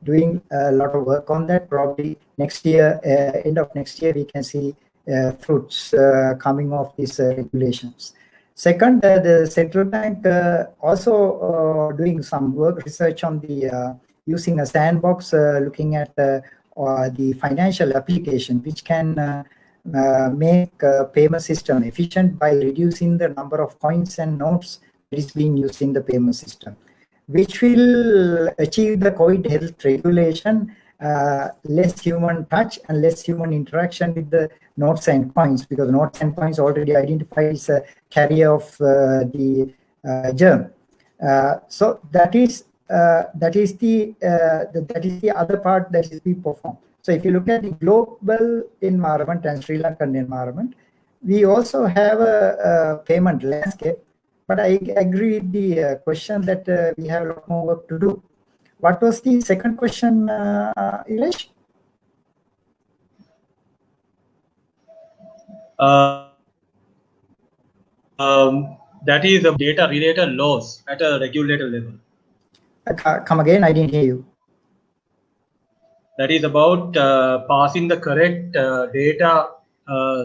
Speaker 2: doing a lot of work on that. Probably next year, end of next year, we can see fruits coming off these regulations. Second, the central bank also doing some research on the using a sandbox, looking at the financial application, which can make payment system efficient by reducing the number of coins and notes that is being used in the payment system, which will achieve the COVID health regulation, less human touch and less human interaction with the notes and coins, because notes and coins already identified as a carrier of the germ. So that is the other part that is being performed. So if you look at the global environment and Sri Lankan environment, we also have a payment landscape. But I agree with the question that we have a lot more work to do. What was the second question, Ilesh?
Speaker 1: That is a data-related laws at a regulator level.
Speaker 2: Come again, I didn't hear you.
Speaker 1: That is about passing the correct data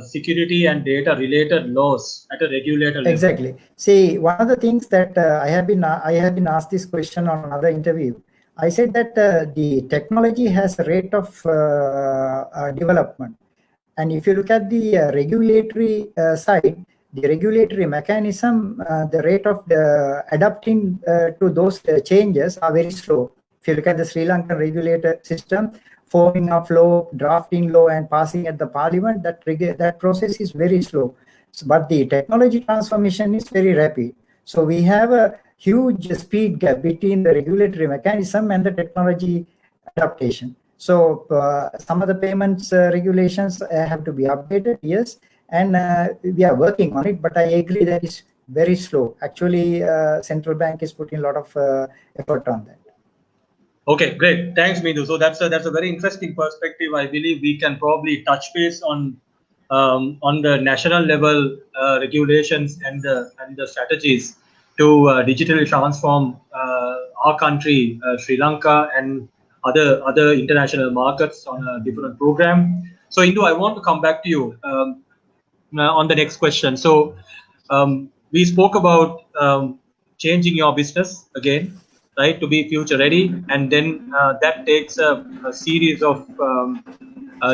Speaker 1: security and data-related laws at a regulator level.
Speaker 2: Exactly. See, one of the things that I have been asked this question on another interview. I said that the technology has a rate of development, and if you look at the regulatory side, the regulatory mechanism, the rate of adapting to those changes are very slow. If you look at the Sri Lankan regulator system, forming of law, drafting law, and passing at the parliament, that process is very slow. So, but the technology transformation is very rapid. So we have a huge speed gap between the regulatory mechanism and the technology adaptation. So some of the payments regulations have to be updated, yes, and we are working on it, but I agree that is very slow. Actually, central bank is putting a lot of effort on that.
Speaker 1: Okay, great. Thanks, Mihindu. So that's a very interesting perspective. I believe we can probably touch base on the national level regulations and the strategies to digitally transform our country, Sri Lanka, and other international markets on a different program. So, Indu, I want to come back to you on the next question. So, we spoke about changing your business again, right, to be future ready, and then that takes a series of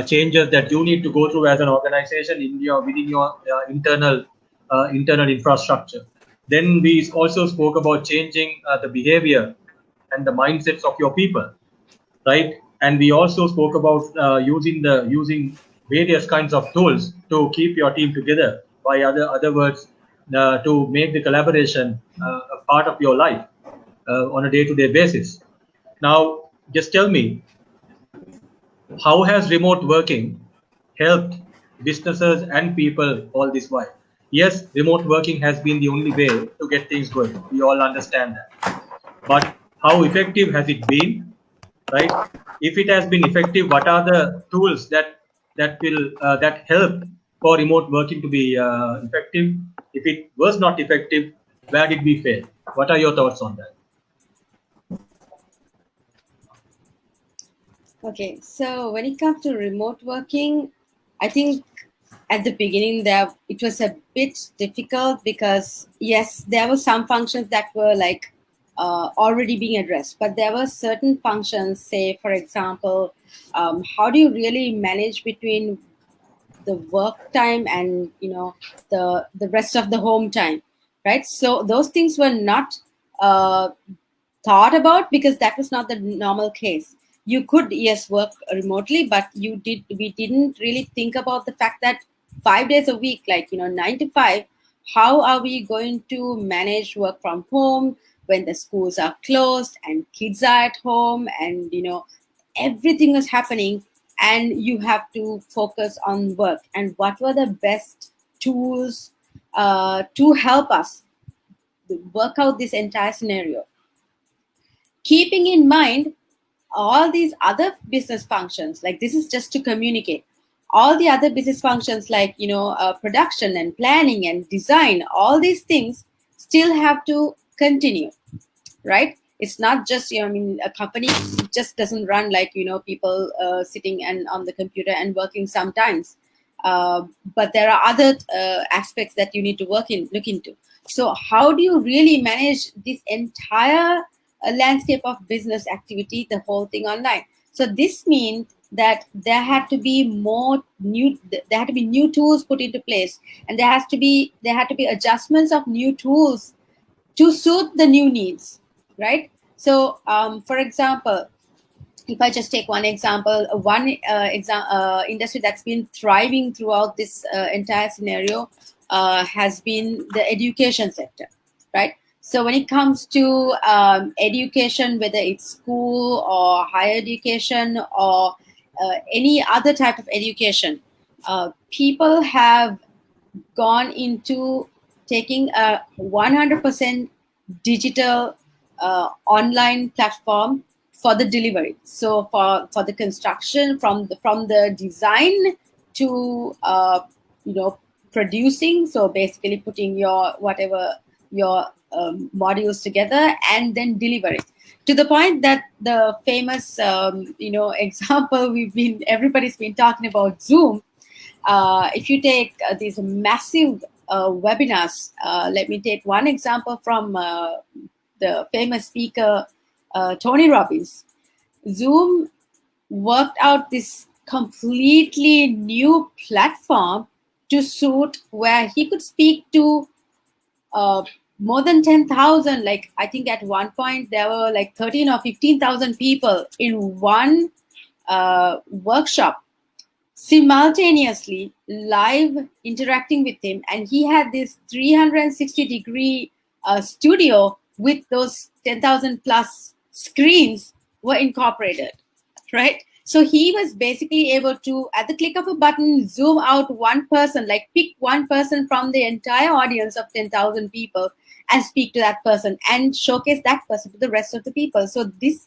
Speaker 1: changes that you need to go through as an organization within your internal infrastructure. Then we also spoke about changing the behavior and the mindsets of your people, right? And we also spoke about using various kinds of tools to keep your team together. By other words, to make the collaboration a part of your life on a day-to-day basis. Now, just tell me, how has remote working helped businesses and people all this while? Yes, remote working has been the only way to get things going. We all understand that. But how effective has it been, right? If it has been effective, what are the tools that help for remote working to be effective? If it was not effective, where did we fail? What are your thoughts on that?
Speaker 3: Okay, so when it comes to remote working, I think at the beginning there it was a bit difficult because yes, there were some functions that were like already being addressed, but there were certain functions, say for example, how do you really manage between the work time and the rest of the home time, right? So those things were not thought about because that was not the normal case. You could, yes, work remotely, but we didn't really think about the fact that 5 days a week, like 9 to 5, how are we going to manage work from home when the schools are closed and kids are at home and everything is happening and you have to focus on work? And what were the best tools to help us work out this entire scenario, keeping in mind all these other business functions? Like, this is just to communicate. All the other business functions like production and planning and design, all these things still have to continue, right? It's not just a company just doesn't run like people sitting and on the computer and working sometimes, but there are other aspects that you need to look into. So how do you really manage this entire landscape of business activity, the whole thing online? So this means that there had to be new tools put into place, and there had to be adjustments of new tools to suit the new needs, right? So for example, if I just take one example, industry that's been thriving throughout this entire scenario has been the education sector, right? So when it comes to education, whether it's school or higher education or any other type of education, people have gone into taking a 100% digital online platform for the delivery. So for the construction, from the design to producing, so basically putting your modules together and then delivering, to the point that the famous example everybody's been talking about, Zoom. If you take these massive webinars, let me take one example from the famous speaker Tony Robbins. Zoom worked out this completely new platform to suit where he could speak to more than 10,000. Like, I think at one point there were like 13 or 15,000 people in one workshop, simultaneously live interacting with him. And he had this 360-degree studio with those 10,000 plus screens were incorporated, right? So he was basically able to, at the click of a button, zoom out one person, like pick one person from the entire audience of 10,000 people and speak to that person and showcase that person to the rest of the people. So this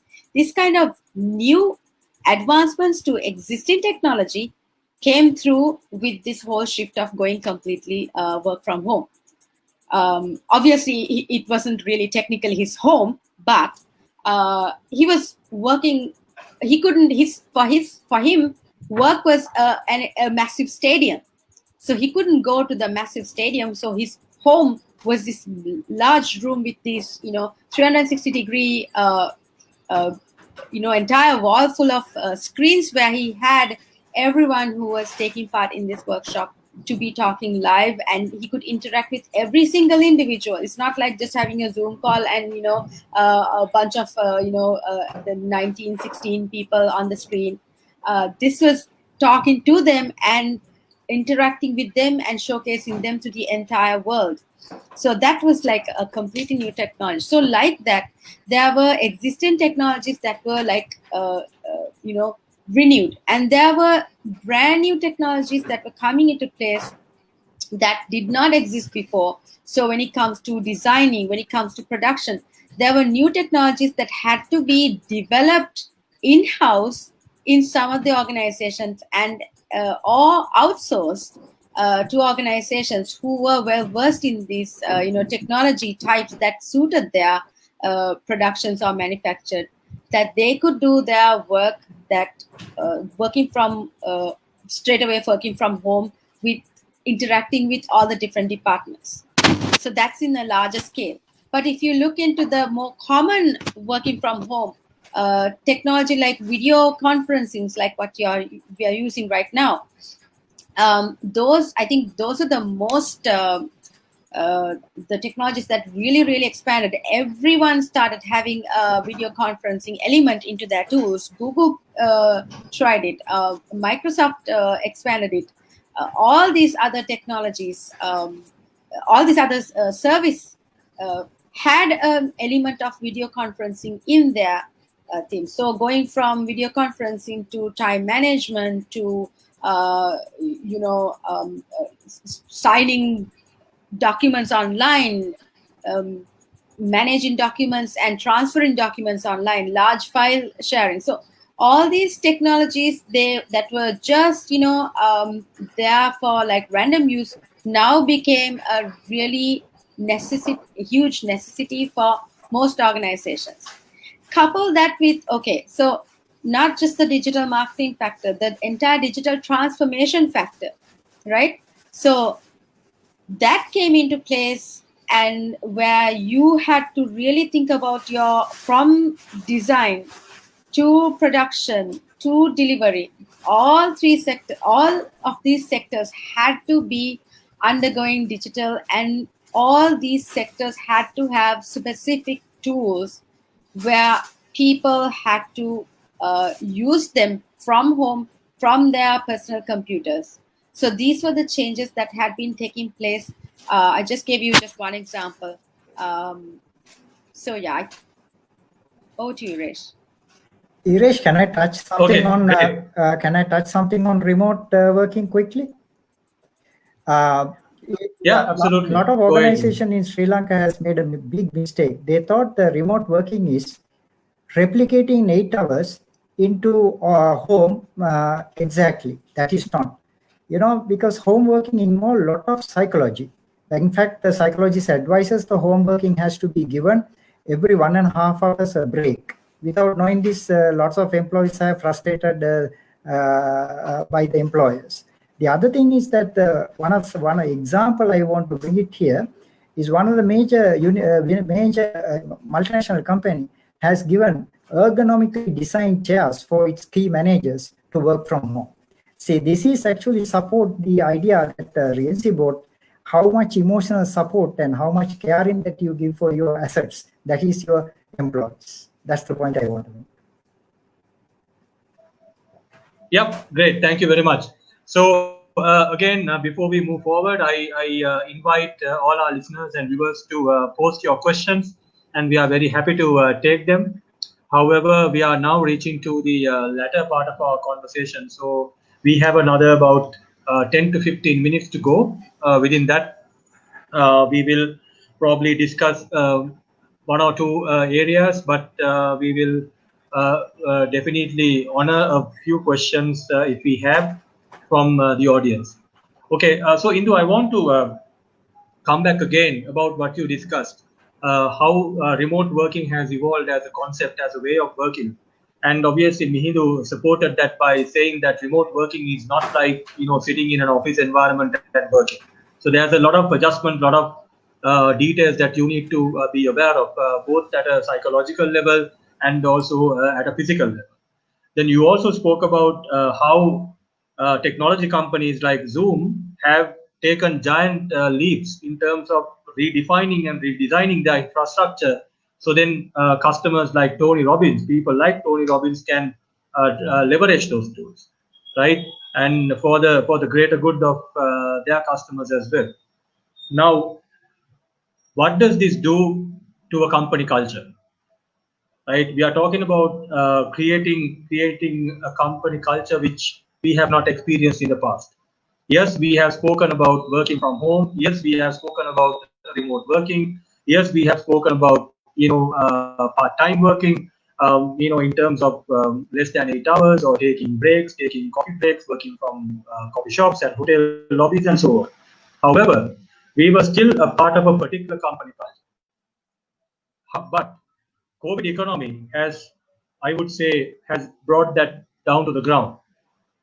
Speaker 3: kind of new advancements to existing technology came through with this whole shift of going completely work from home. Obviously, it wasn't really technically his home, but he was working. He couldn't. For him, work was a massive stadium, so he couldn't go to the massive stadium. So his home was this large room with these 360-degree entire wall full of screens where he had everyone who was taking part in this workshop to be talking live, and he could interact with every single individual. It's not like just having a Zoom call and a bunch of the 16 people on the screen. This was talking to them and interacting with them and showcasing them to the entire world. So that was like a completely new technology. So like that, there were existing technologies that were like renewed, and there were brand new technologies that were coming into place that did not exist before. So when it comes to designing, when it comes to production, there were new technologies that had to be developed in-house in some of the organizations and or outsourced to organizations who were well versed in these technology types that suited their productions or manufactured, that they could do their work that working from straight away working from home with interacting with all the different departments. So that's in a larger scale. But if you look into the more common working from home technology like video conferencing, like what we are using right now, those are the most the technologies that really expanded. Everyone started having a video conferencing element into their tools. Google tried it. Microsoft expanded it. All these other technologies, all these other service had an element of video conferencing in their theme. So going from video conferencing to time management to signing documents online, managing documents and transferring documents online, large file sharing. So all these technologies that were just there for like random use now became a really huge necessity for most organizations. Couple that with, so not just the digital marketing factor, the entire digital transformation factor, right? So that came into place, and where you had to really think about from design to production to delivery, all of these sectors had to be undergoing digital, and all these sectors had to have specific tools where people had to use them from home, from their personal computers. So these were the changes that had been taking place. I just gave you just one example. So yeah, over to you, Resh.
Speaker 2: Iresh, can I touch something on remote working quickly?
Speaker 1: Yeah, absolutely.
Speaker 2: A lot of organization in Sri Lanka has made a big mistake. They thought the remote working is replicating 8 hours into home exactly. That is not. Because home working involves a lot of psychology. In fact, the psychologist advises the home working has to be given every 1.5 hours a break. Without knowing this, lots of employees are frustrated by the employers. The other thing is that one example I want to bring it here is one of the major multinational company has given ergonomically designed chairs for its key managers to work from home. See, this is actually support the idea that Rienzie brought, how much emotional support and how much caring that you give for your assets, that is your employees. That's the point I want to make.
Speaker 1: Yep, great. Thank you very much. So again, before we move forward, I invite all our listeners and viewers to post your questions, and we are very happy to take them. However, we are now reaching to the latter part of our conversation. So we have another about 10 to 15 minutes to go. Within that, we will probably discuss one or two areas, but we will definitely honor a few questions if we have from the audience. Okay, so Indu, I want to come back again about what you discussed, how remote working has evolved as a concept, as a way of working. And obviously, Mihindu supported that by saying that remote working is not like sitting in an office environment and working. So there's a lot of adjustment, lot of details that you need to be aware of, both at a psychological level and also at a physical level. Then you also spoke about how technology companies like Zoom have taken giant leaps in terms of redefining and redesigning their infrastructure. So then customers like Tony Robbins, people like Tony Robbins can leverage those tools, right? And for the greater good of their customers as well. Now, what does this do to a company culture? Right, we are talking about creating a company culture which we have not experienced in the past. Yes, we have spoken about working from home. Yes, we have spoken about remote working. Yes, we have spoken about part-time working. in terms of less than 8 hours, or taking breaks, taking coffee breaks, working from coffee shops and hotel lobbies and so on. However, we were still a part of a particular company culture. But COVID economy has, I would say, has brought that down to the ground,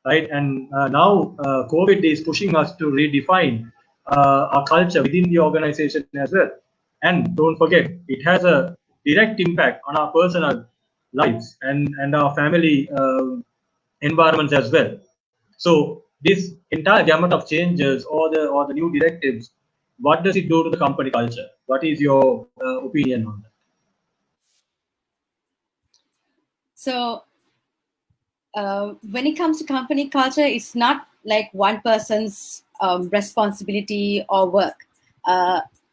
Speaker 1: right? And now COVID is pushing us to redefine our culture within the organization as well. And don't forget, it has a direct impact on our personal lives and our family environments as well. So this entire gamut of changes or the new directives, what does it do to the company culture? What is your opinion on that?
Speaker 3: So when it comes to company culture, it's not like one person's responsibility or work.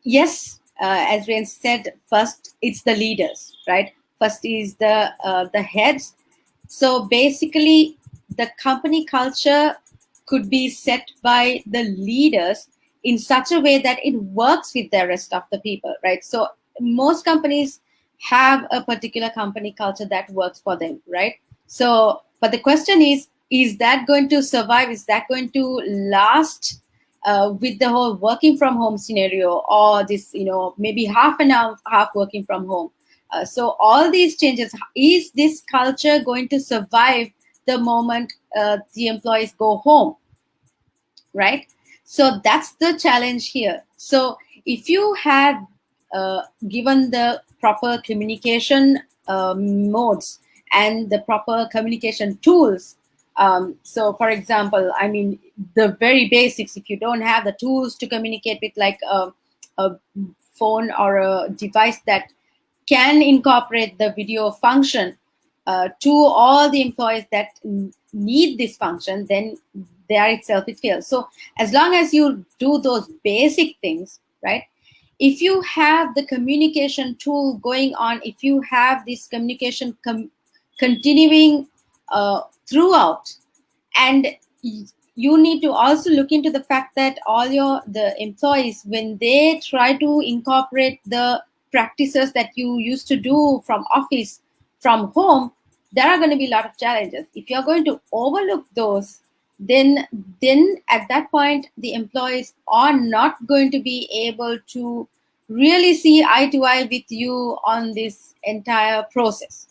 Speaker 3: Yes, as Rienzie said, first it's the leaders, right? First is the heads. So basically, the company culture could be set by the leaders in such a way that it works with the rest of the people, right? So most companies have a particular company culture that works for them, right? So, but the question is that going to survive? Is that going to last with the whole working from home scenario, or this, maybe half an hour, half working from home? So all these changes, is this culture going to survive the moment the employees go home, right? So that's the challenge here. So if you have given the proper communication modes and the proper communication tools, so for example, I mean, the very basics, if you don't have the tools to communicate with, like a phone or a device that can incorporate the video function to all the employees that need this function, then there itself it fails. So as long as you do those basic things, right? If you have the communication tool going on, if you have this communication continuing throughout, and you need to also look into the fact that all the employees, when they try to incorporate the practices that you used to do from office, from home, there are going to be a lot of challenges. If you're going to overlook those, then at that point, the employees are not going to be able to really see eye to eye with you on this entire process.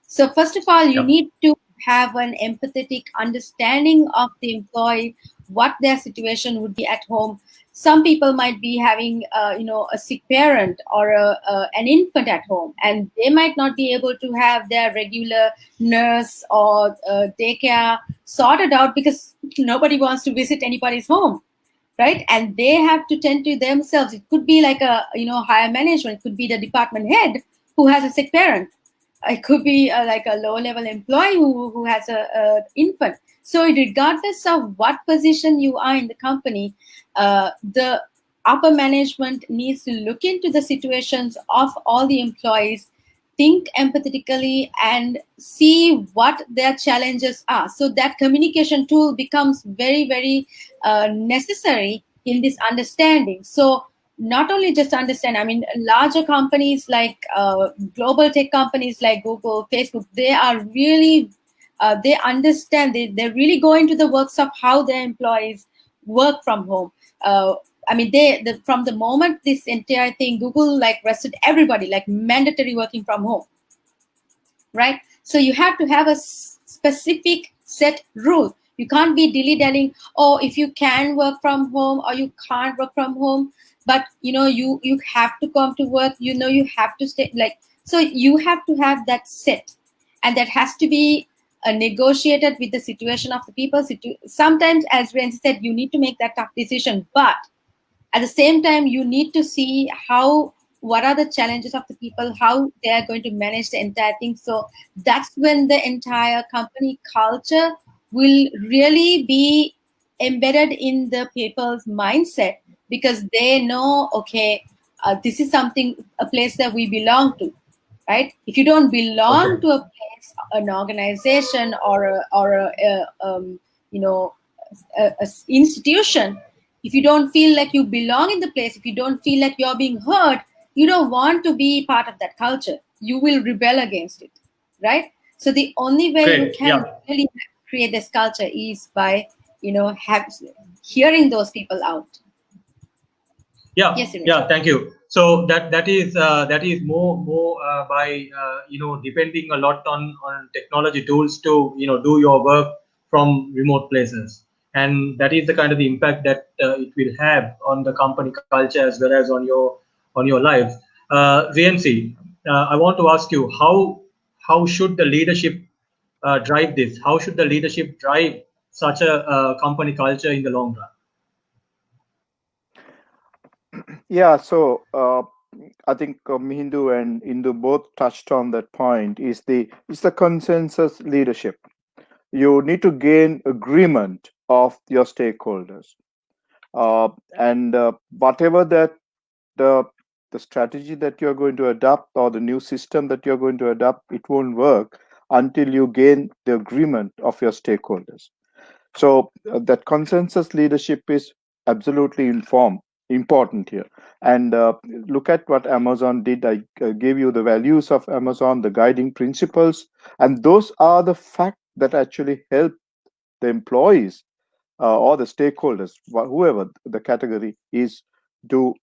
Speaker 3: So first of all, you need to have an empathetic understanding of the employee, what their situation would be at home. Some people might be having, a sick parent or an infant at home, and they might not be able to have their regular nurse or daycare sorted out because nobody wants to visit anybody's home, right? And they have to tend to themselves. It could be like a, higher management. It could be the department head who has a sick parent. It could be like a low-level employee who has a infant. So regardless of what position you are in the company, the upper management needs to look into the situations of all the employees, think empathetically, and see what their challenges are. So that communication tool becomes very, very necessary in this understanding. So not only just understand, I mean, larger companies like global tech companies like Google, Facebook, they are really, they understand, they really go into the works of how their employees work from home. I mean, from the moment this entire thing, Google like rested everybody, like mandatory working from home, right? So you have to have a specific set rule. You can't be dilly-dallying, if you can work from home or you can't work from home, but you have to come to work, you have to stay, so you have to have that set, and that has to be negotiated with the situation of the people. Sometimes, as Rienzie said, you need to make that tough decision, but at the same time, you need to see what are the challenges of the people, how they are going to manage the entire thing. So that's when the entire company culture will really be embedded in the people's mindset, because they know, okay, this is a place that we belong to, right? If you don't belong to a place, an organization, or a institution, if you don't feel like you belong in the place, if you don't feel like you're being heard, you don't want to be part of that culture. You will rebel against it. right? So the only way
Speaker 1: Great,
Speaker 3: you can really create this culture is by, hearing those people out.
Speaker 1: Yeah,
Speaker 3: Yes, Suresh.
Speaker 1: yeah, thank you. So that is more by depending a lot on technology tools to do your work from remote places, and that is the kind of the impact that it will have on the company culture as well as on your life. Rienzie, I want to ask you how should the leadership drive this? How should the leadership drive such a company culture in the long run?
Speaker 4: Yeah, so I think Mihindu and Indu both touched on that point. Is the consensus leadership. You need to gain agreement of your stakeholders, and whatever that the strategy that you're going to adopt or the new system that you're going to adopt, it won't work until you gain the agreement of your stakeholders. So that consensus leadership is absolutely important here. And look at what Amazon did. I gave you the values of Amazon, the guiding principles, and those are the facts that actually help the employees or the stakeholders, whoever the category is, to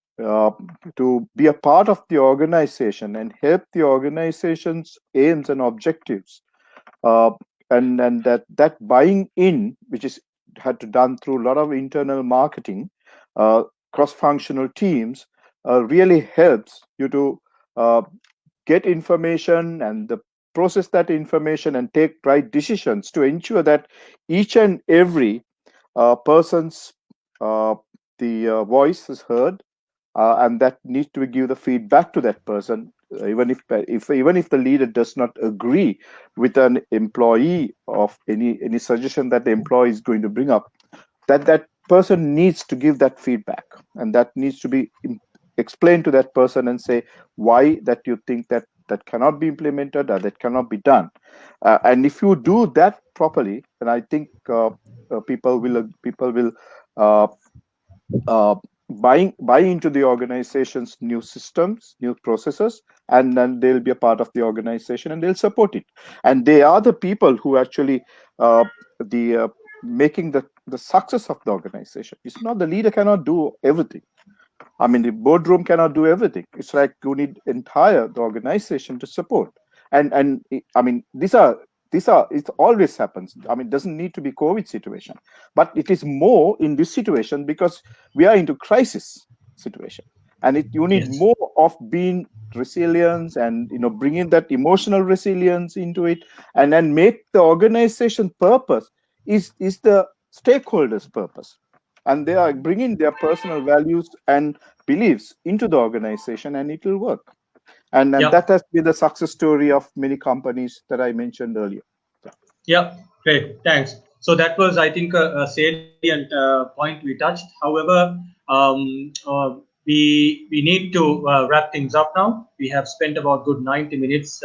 Speaker 4: be a part of the organization and help the organization's aims and objectives. Uh, and that buying in, which is had to done through a lot of internal marketing, cross-functional teams, really helps you to get information and process that information and take right decisions to ensure that each and every person's voice is heard, and that needs to give the feedback to that person, even if the leader does not agree with an employee of any suggestion that the employee is going to bring up, that person needs to give that feedback, and that needs to be explained to that person and say why that you think that cannot be implemented or that cannot be done. And if you do that properly, then I think people will buy into the organization's new systems, new processes, and then they'll be a part of the organization and they'll support it. And they are the people who actually making the success of the organization. It's not the leader cannot do everything. I mean, the boardroom cannot do everything. It's like you need the organization to support. And I mean, these are it always happens. I mean, it doesn't need to be COVID situation, but it is more in this situation because we are into crisis situation, and you need more of being resilience and bringing that emotional resilience into it, and then make the organization purpose is the stakeholders' purpose, and they are bringing their personal values and beliefs into the organization, and it will work. And that has been the success story of many companies that I mentioned earlier.
Speaker 1: Yeah, great, thanks. So that was, I think, a salient point we touched. However, we need to wrap things up now. We have spent about good 90 minutes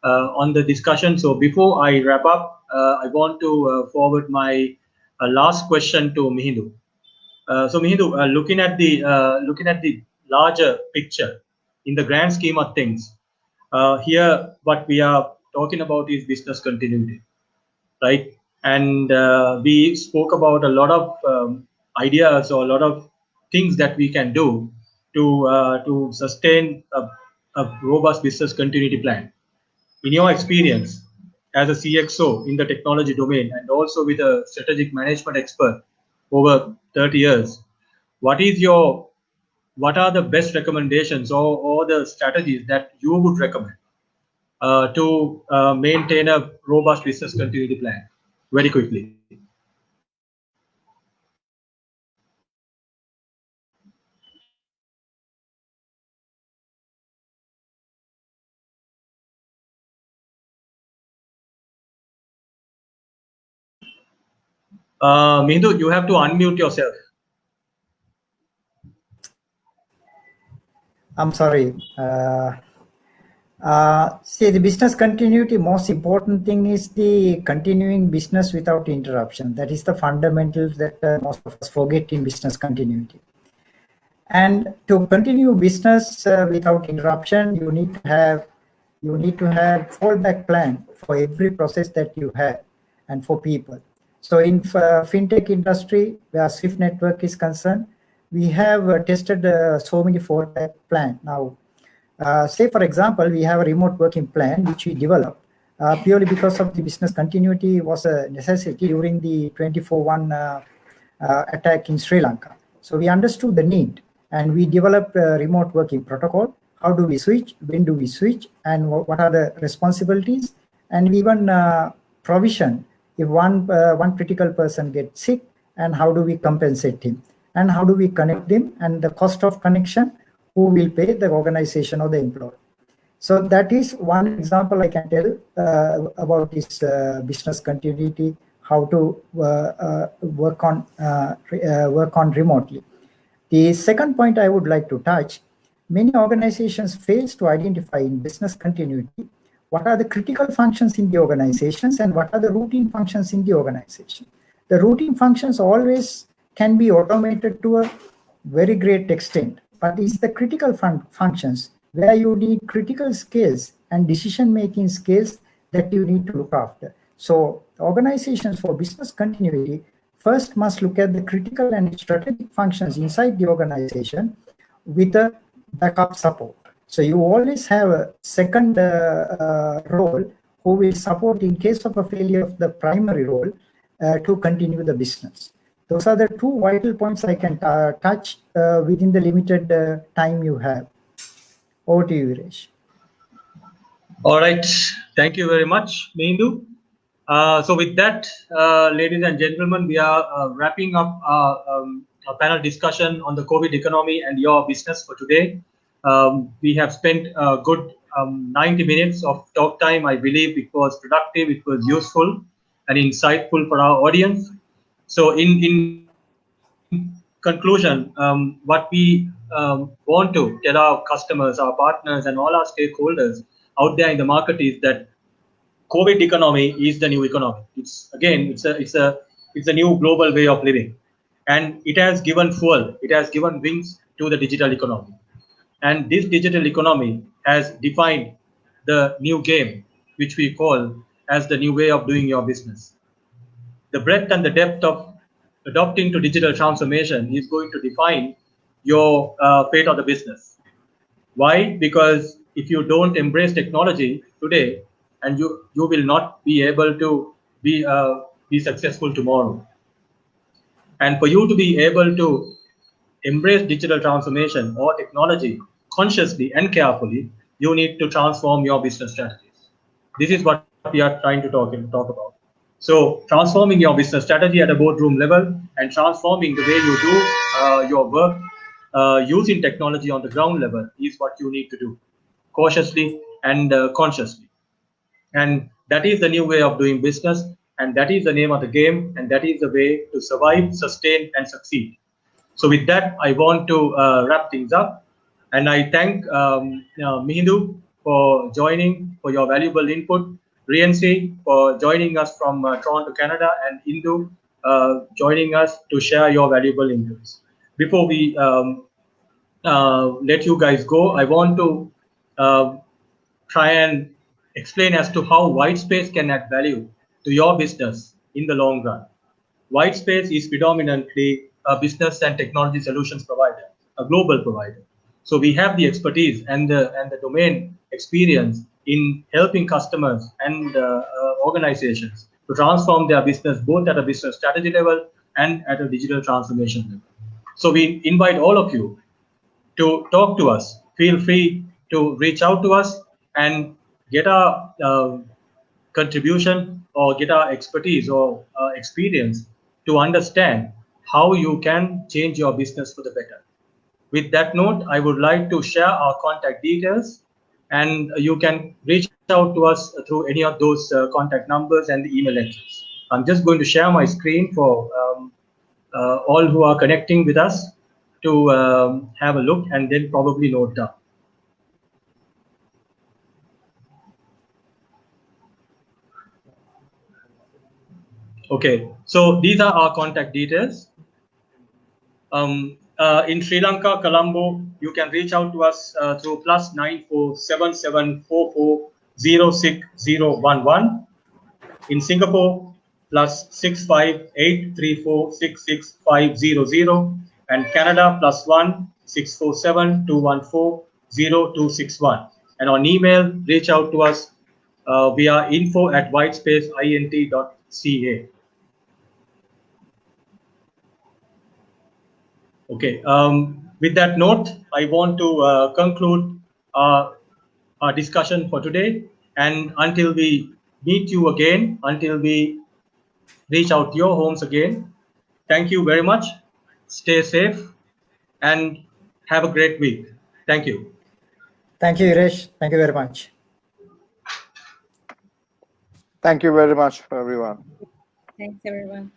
Speaker 1: on the discussion. So before I wrap up, I want to forward my last question to Mihindu. So Mihindu, looking at the larger picture, in the grand scheme of things, here what we are talking about is business continuity, right? And we spoke about a lot of ideas or a lot of things that we can do to sustain a robust business continuity plan. In your experience as a CXO in the technology domain and also with a strategic management expert over 30 years, what are the best recommendations or the strategies that you would recommend to maintain a robust business continuity plan? Very quickly. Mihindu, you have to unmute yourself.
Speaker 2: I'm sorry. See, the business continuity, most important thing is the continuing business without interruption. That is the fundamentals that most of us forget in business continuity. And to continue business without interruption, you need to have you need to have fallback plan for every process that you have and for people. So in fintech industry, where Swift network is concerned, we have tested so many fallback plan. Now, say for example, we have a remote working plan which we developed purely because of the business continuity was a necessity during the 24/1 attack in Sri Lanka. So we understood the need and we developed a remote working protocol. How do we switch? When do we switch? And what are the responsibilities? And we even provision if one critical person gets sick, and how do we compensate him? And how do we connect them? And the cost of connection, who will pay, the organization or the employer? So that is one example I can tell about this business continuity, how to work on remotely. The second point I would like to touch, many organizations fail to identify in business continuity what are the critical functions in the organizations and what are the routine functions in the organization. The routine functions always can be automated to a very great extent, but it's the critical functions where you need critical skills and decision-making skills that you need to look after. So organizations for business continuity first must look at the critical and strategic functions inside the organization with a backup support. So you always have a second role who will support in case of a failure of the primary role to continue the business. Those are the two vital points I can touch within the limited time you have. Over to you, Viresh.
Speaker 1: All right. Thank you very much, Mihindu. So with that, ladies and gentlemen, we are wrapping up our panel discussion on the COVID economy and your business for today. We have spent a good 90 minutes of talk time. I believe it was productive, it was useful and insightful for our audience. So in conclusion, what we want to tell our customers, our partners, and all our stakeholders out there in the market is that COVID economy is the new economy. It's a new global way of living, and it has given fuel, it has given wings to the digital economy. And this digital economy has defined the new game, which we call as the new way of doing your business. The breadth and the depth of adopting to digital transformation is going to define your fate of the business. Why? Because if you don't embrace technology today, and you will not be able to be successful tomorrow. And for you to be able to embrace digital transformation or technology consciously and carefully, you need to transform your business strategies. This is what we are trying to talk about. So transforming your business strategy at a boardroom level and transforming the way you do your work using technology on the ground level is what you need to do, cautiously and consciously. And that is the new way of doing business, and that is the name of the game, and that is the way to survive, sustain, and succeed. So with that, I want to wrap things up, and I thank Mihindu for joining, for your valuable input, Rienzie for joining us from Toronto, Canada, and Indu joining us to share your valuable inputs. Before we let you guys go, I want to try and explain as to how WHITESPACE can add value to your business in the long run. WHITESPACE is predominantly a business and technology solutions provider, a global provider. So we have the expertise and the domain experience in helping customers and organizations to transform their business both at a business strategy level and at a digital transformation level. So we invite all of you to talk to us. Feel free to reach out to us and get our contribution or get our expertise or experience to understand how you can change your business for the better. With that note, I would like to share our contact details, and you can reach out to us through any of those contact numbers and the email address. I'm just going to share my screen for all who are connecting with us to have a look and then probably note down. Okay, so these are our contact details. In Sri Lanka, Colombo, you can reach out to us through +947744 06011. In Singapore, +65 834 66500, and Canada +1 647 214 0261. And on email, reach out to us via info@whitespaceint.ca. Okay. With that note, I want to conclude our discussion for today. And until we meet you again, until we reach out to your homes again, thank you very much. Stay safe and have a great week. Thank you.
Speaker 2: Thank you, Iresh. Thank you very much.
Speaker 4: Thank you very much, everyone.
Speaker 5: Thanks, everyone.